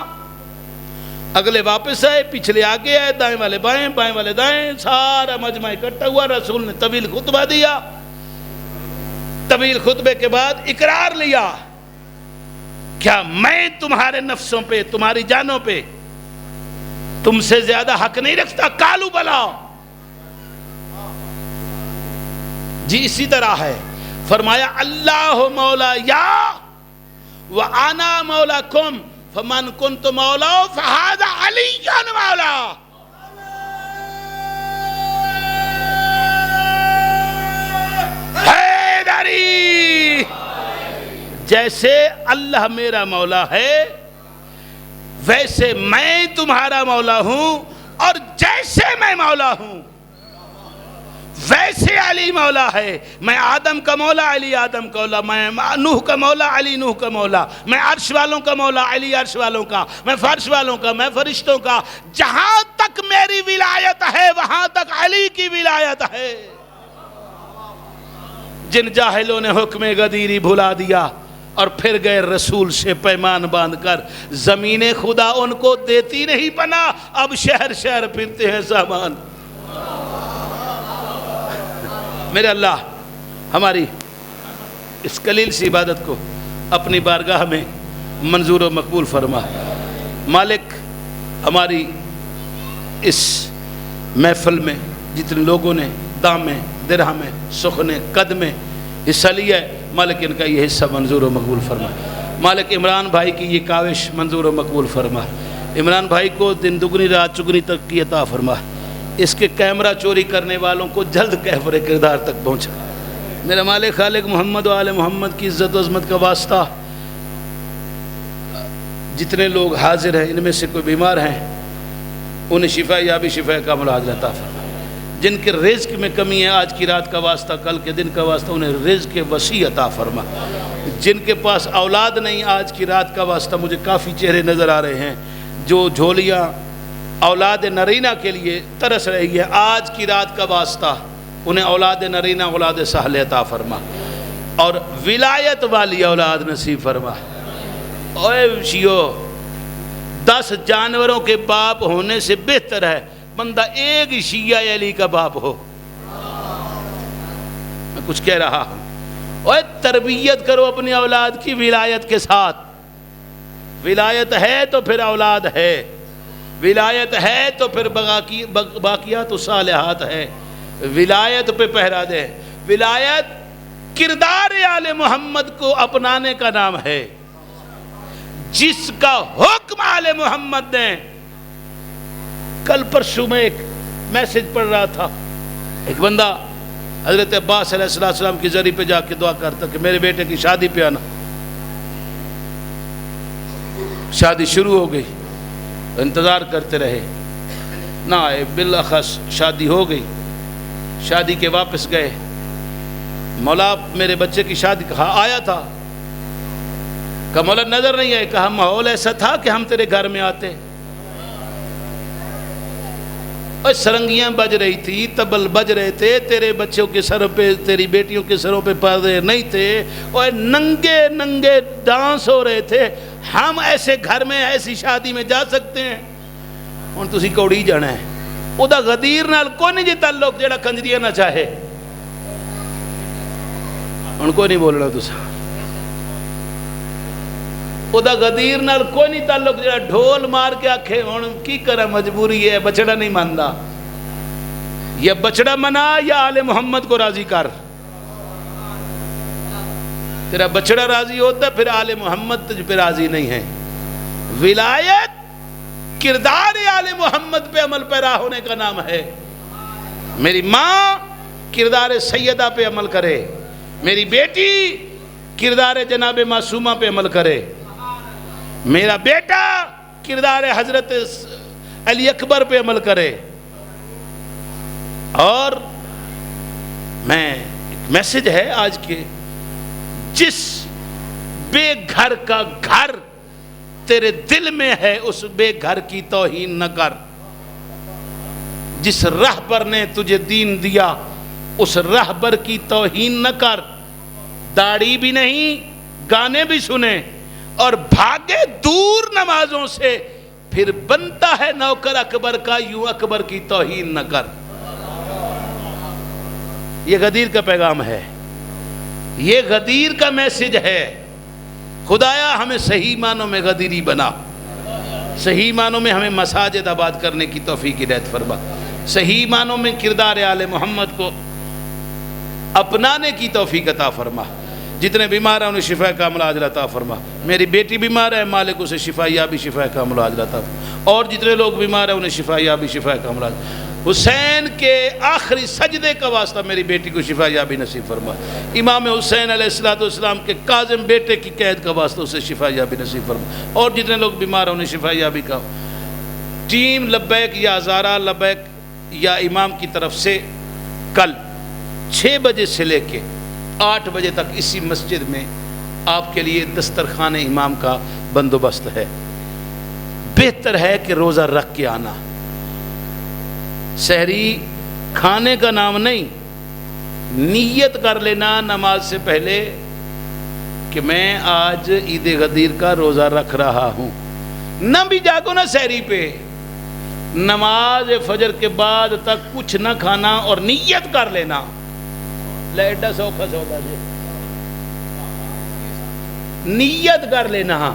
[SPEAKER 2] اگلے واپس آئے، پچھلے آگے آئے، دائیں والے بائیں، بائیں والے دائیں، سارا مجمع اکٹھا ہوا۔ رسول نے طویل خطبہ دیا، طویل خطبے کے بعد اقرار لیا، کیا میں تمہارے نفسوں پہ، تمہاری جانوں پہ تم سے زیادہ حق نہیں رکھتا؟ کالو بلا جی اسی طرح ہے۔ فرمایا اللہ مولا یا وَأَنَا مَوْلَكُمْ فَمَنْ كُنْتُ مَوْلَهُ فَهَذَا عَلِيٌّ مَوْلَا۔ حیدری، جیسے اللہ میرا مولا ہے ویسے میں تمہارا مولا ہوں، اور جیسے میں مولا ہوں ویسے علی مولا ہے۔ میں آدم کا مولا، علی آدم کا مولا، میں نوح کا مولا، علی نوح کا مولا، میں عرش والوں کا مولا، علی عرش والوں کا، میں فرش والوں کا، میں فرشتوں کا۔ جہاں تک میری ولایت ہے وہاں تک علی کی ولایت ہے۔ جن جاہلوں نے حکم غدیری بھلا دیا اور پھر گئے رسول سے پیمان باندھ کر، زمین خدا ان کو دیتی نہیں پناہ، اب شہر شہر پھرتے ہیں سامان۔ میرے اللہ ہماری اس قلیل سی عبادت کو اپنی بارگاہ میں منظور و مقبول فرما۔ مالک ہماری اس محفل میں جتنے لوگوں نے دامیں، درہمیں، سخنیں، قدمیں حصہ لیا ہے، مالک ان کا یہ حصہ منظور و مقبول فرما۔ مالک عمران بھائی کی یہ کاوش منظور و مقبول فرما۔ عمران بھائی کو دن دگنی رات چگنی تک کی عطا فرما۔ اس کے کیمرہ چوری کرنے والوں کو جلد کہفر کردار تک پہنچا۔ میرا مالک خالق محمد و آل محمد کی عزت و عظمت کا واسطہ، جتنے لوگ حاضر ہیں ان میں سے کوئی بیمار ہیں انہیں شفا یابی، شفا کامل عاجل عطا فرما۔ جن کے رزق میں کمی ہے آج کی رات کا واسطہ، کل کے دن کا واسطہ، انہیں رزق وسیع عطا فرما۔ جن کے پاس اولاد نہیں آج کی رات کا واسطہ، مجھے کافی چہرے نظر آ رہے ہیں جو جھولیاں اولاد نرینہ کے لیے ترس رہی ہے، آج کی رات کا واسطہ انہیں اولاد نرینہ، اولاد سہل عطا فرما اور ولایت والی اولاد نصیب فرما۔ اوے شیو، 10 جانوروں کے باپ ہونے سے بہتر ہے بندہ ایک شیعہ علی کا باپ ہو۔ میں کچھ کہہ رہا ہوں، اوے تربیت کرو اپنی اولاد کی ولایت کے ساتھ۔ ولایت ہے تو پھر اولاد ہے، ولایت ہے تو پھر باقیات و صالحات ہے۔ ولایت پہ پہرا دیں. ولایت کردار آل محمد کو اپنانے کا نام ہے. جس کا حکم آل محمد نے. کل پرسوں میں ایک میسج پڑھ رہا تھا, ایک بندہ حضرت عباس علیہ السلام کی ذریعے پہ جا کے دعا کرتا کہ میرے بیٹے کی شادی پہ آنا. شادی شروع ہو گئی, انتظار کرتے رہے, نہ آئے. بالاخص شادی ہو گئی, شادی کے واپس گئے. مولا میرے بچے کی شادی, کہا آیا تھا, کہا مولا نظر نہیں آئے. کہا ماحول ایسا تھا کہ ہم تیرے گھر میں آتے, اور سرنگیاں بج رہی تھی, طبل بج رہے تھے, تیرے بچوں کے سروں پہ, تیری بیٹیوں کے سروں پہ پردے نہیں تھے, اور ننگے ننگے ڈانس ہو رہے تھے. ہم ایسے گھر میں ایسی شادی میں جا سکتے ہیں؟ ہن تسی کوڑی جانا ہے. ادا غدیر نال کوئی نہیں جی تعلق جڑا کنجریاں نہ چاہے. ہن کوئی نہیں بولنا تسا. ادا غدیر نال کوئی نہیں تعلق جڑا ڈھول مار کے آکھے ہن کی کرا مجبوری ہے, بچڑا نہیں ماندا. یا بچڑا منا یا آل محمد کو راضی کر. تیرا بچڑا راضی ہوتا پھر آل محمد تجھ پہ راضی نہیں ہے. ولایت کردار آل محمد پہ عمل پیرا ہونے کا نام ہے. میری ماں کردار سیدہ پہ عمل کرے, میری بیٹی کردار جناب معصومہ پہ عمل کرے, میرا بیٹا کردار حضرت علی اکبر پہ عمل کرے. اور میں ایک میسج ہے آج کے, جس بے گھر کا گھر تیرے دل میں ہے اس بے گھر کی توہین نہ کر. جس رہبر نے تجھے دین دیا اس رہبر کی توہین نہ کر. داڑھی بھی نہیں, گانے بھی سنے اور بھاگے دور نمازوں سے, پھر بنتا ہے نوکر اکبر کا, یوں اکبر کی توہین نہ کر. یہ غدیر کا پیغام ہے, یہ غدیر کا میسج ہے. خدایا ہمیں صحیح معنوں میں غدیری بنا, صحیح معنوں میں ہمیں مساجد آباد کرنے کی توفیق عنایت فرما, صحیح معنوں میں کردار آل محمد کو اپنانے کی توفیق عطا فرما. جتنے بیمار ہیں انہیں شفا کاملہ عاجلہ عطا فرما. میری بیٹی بیمار ہے, مالک اسے شفا یابی شفا کاملہ عاجلہ عطا فرما. اور جتنے لوگ بیمار ہیں انہیں شفا یابی شفا کاملہ عاجلہ. حسین کے آخری سجدے کا واسطہ میری بیٹی کو شفا یابی نصیب فرما. امام حسین علیہ السلام کے کاظم بیٹے کی قید کا واسطہ اسے شفا یابی نصیب فرما. اور جتنے لوگ بیمار ہیں انہیں شفا یابی کا. ٹیم لبیک یا ہزارہ لبیک یا امام کی طرف سے کل 6 بجے سے لے کے 8 بجے تک اسی مسجد میں آپ کے لیے دسترخوان امام کا بندوبست ہے. بہتر ہے کہ روزہ رکھ کے آنا. سحری کھانے کا نام نہیں, نیت کر لینا نماز سے پہلے کہ میں آج عید غدیر کا روزہ رکھ رہا ہوں. نہ بھی جاگو نا سحری پہ, نماز فجر کے بعد تک کچھ نہ کھانا اور نیت کر لینا. لیٹا سوکھا سودا جی, نیت کر لینا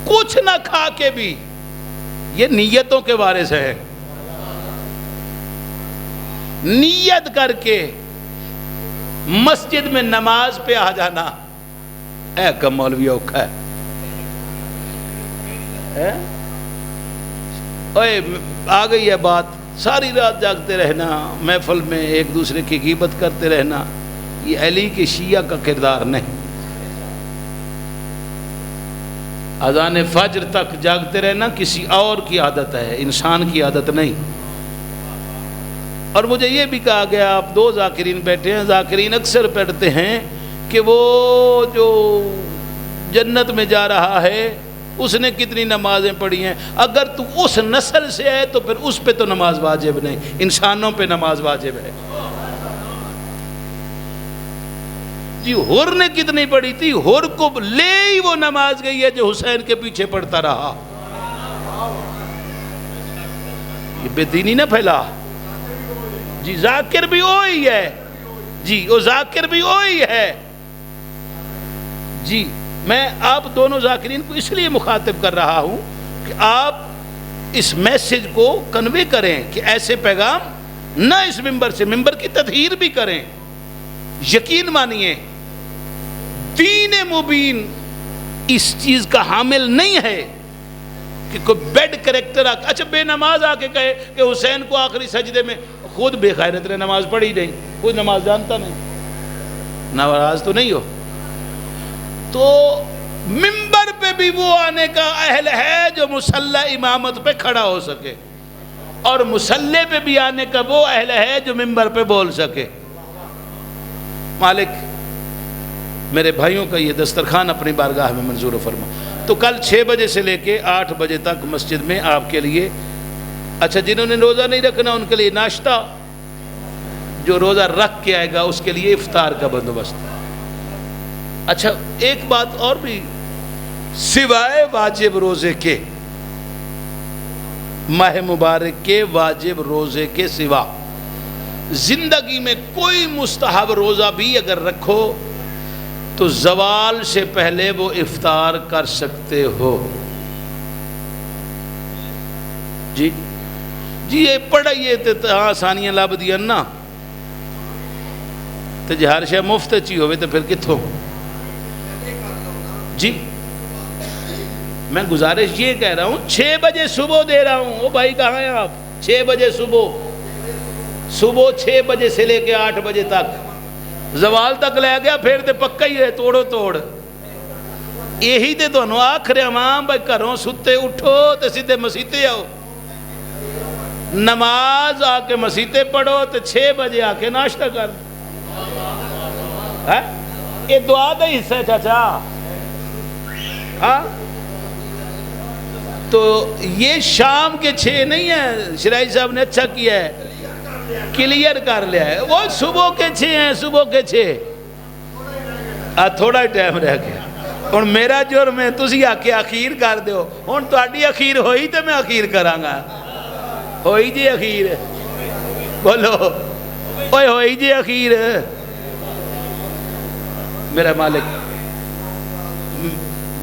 [SPEAKER 2] کچھ نہ کھا کے بھی. یہ نیتوں کے بارے سے ہے. نیت کر کے مسجد میں نماز پہ آ جانا. اے کم مولوی اوکھا ہے, اوے آ گئی ہے بات. ساری رات جاگتے رہنا, محفل میں ایک دوسرے کی غیبت کرتے رہنا, یہ علی کے شیعہ کا کردار نہیں. اذان فجر تک جاگتے رہنا کسی اور کی عادت ہے, انسان کی عادت نہیں. اور مجھے یہ بھی کہا گیا, آپ 2 ذاکرین بیٹھے ہیں, ذاکرین اکثر پڑھتے ہیں کہ وہ جو جنت میں جا رہا ہے اس نے کتنی نمازیں پڑھی ہیں. اگر تو اس نسل سے ہے تو پھر اس پہ تو نماز واجب نہیں, انسانوں پہ نماز واجب ہے. جی حر نے کتنی پڑھی تھی, حر کو لے ہی وہ نماز گئی ہے جو حسین کے پیچھے پڑھتا رہا. یہ بے دینی نہ پھیلا. جی ذاکر بھی وہی ہے, جی وہ ذاکر بھی وہی ہے. جی میں آپ دونوں ذاکرین کو اس لیے مخاطب کر رہا ہوں کہ آپ اس میسج کو کنوے کریں کہ ایسے پیغام نہ اس ممبر سے، ممبر کی تطہیر بھی کریں. یقین مانیے دین مبین اس چیز کا حامل نہیں ہے کہ کوئی بیڈ کریکٹر اچھا بے نماز آ کے کہے کہ حسین کو آخری سجدے میں، خود بے غیرت نے نماز پڑھی نہیں، کوئی نماز جانتا نہیں، ناراض تو نہیں ہو. تو ممبر پہ بھی وہ آنے کا اہل ہے جو مصلی امامت پہ کھڑا ہو سکے، اور مصلی پہ بھی آنے کا وہ اہل ہے جو ممبر پہ بول سکے. مالک میرے بھائیوں کا یہ دسترخوان اپنی بارگاہ میں منظور فرما. تو کل 6 بجے سے لے کے 8 بجے تک مسجد میں آپ کے لیے، اچھا جنہوں نے روزہ نہیں رکھنا ان کے لیے ناشتہ، جو روزہ رکھ کے آئے گا اس کے لیے افطار کا بندوبست. اچھا ایک بات اور بھی، سوائے واجب روزے کے، ماہ مبارک کے واجب روزے کے سوا زندگی میں کوئی مستحب روزہ بھی اگر رکھو تو زوال سے پہلے وہ افطار کر سکتے ہو. جی یہ پڑھائیے تو آسانیاں لب دیا نا، تو جی ہر شے مفت چی ہوئے تو پھر کتھوں. جی میں گزارش یہ کہہ رہا ہوں 6 بجے صبح دے رہا ہوں. او بھائی کہاں ہیں آپ؟ 6 بجے صبح 6 بجے سے لے کے 8 بجے تک زوال تک لے گیا، پھر تے پکا ہی ہے توڑو توڑ. یہی تے تو آخ رہا ماں بھائی گھروں ستے اٹھو تے سیدھے مسیتے آؤ، نماز آ کے مسیتے پڑھو تے 6 بجے آ کے ناشتہ کر. یہ دعا دا حصہ ہے چاچا. ہاں تو یہ شام کے 6 نہیں ہے، شرائی صاحب نے اچھا کیا ہے، کلیئر کر لیا ہے. وہ صبح کے 6 ہیں، صبح کے 6. تھوڑا ہی ٹائم رہ گیا. اور میرا جرم ہے تسی آ کے اخیر کر دیو. ہوں تہاڈی اخیر ہوئی تو میں اخیر کراں گا. ہوئی جی اخیر، بولو اوئے ہوئی جی اخیر. میرا مالک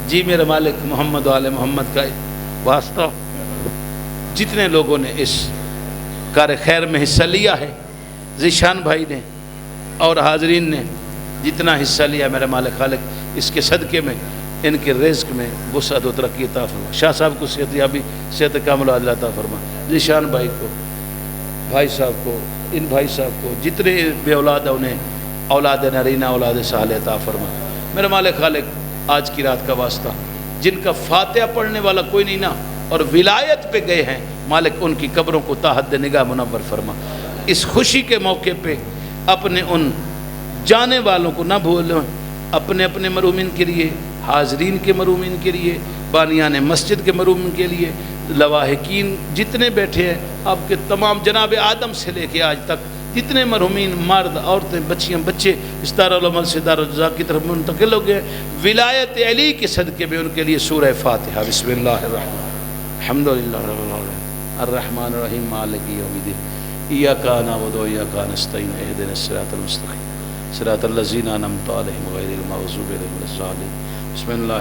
[SPEAKER 2] جی، میرا مالک محمد وآل محمد کا واسطہ، جتنے لوگوں نے اس کار خیر میں حصہ لیا ہے، ذیشان بھائی نے اور حاضرین نے جتنا حصہ لیا، میرا مالک خالق اس کے صدقے میں ان کے رزق میں وسعت و ترقی عطا فرما. شاہ صاحب کو صحت یابی، صحت کامل عاجلہ عطا فرما. ذیشان بھائی کو، بھائی صاحب کو، ان بھائی صاحب کو، جتنے بے اولاد ہیں انہیں اولاد نرینہ اولاد صالح عطا فرما. میرا مالک خالق آج کی رات کا واسطہ جن کا فاتحہ پڑھنے والا کوئی نہیں نا اور ولایت پہ گئے ہیں، مالک ان کی قبروں کو تا حد نگاہ منور فرما. اس خوشی کے موقع پہ اپنے ان جانے والوں کو نہ بھولیں، اپنے اپنے مرحومین کے لیے، حاضرین کے مرحومین کے لیے، بانیان مسجد کے مرحومین کے لیے، لواحقین جتنے بیٹھے ہیں، آپ کے تمام جناب آدم سے لے کے آج تک جتنے مرحومین، مرد، عورتیں، بچیاں، بچے اس دارالعمل سے دارالجزا کی طرف منتقل ہو گئے، ولایت علی کے صدقے میں ان کے لیے سورہ فاتحہ. بسم اللہ الرحمن الحمدللہ رب العالمین الرحمن الرحیم مالک یوم الدین ایاک نعبد و ایاک نستعین اہدنا الصراط المستقیم صراط الذین انعمت علیہم غیر المغضوب علیہم ولا الضالین. بسم اللہ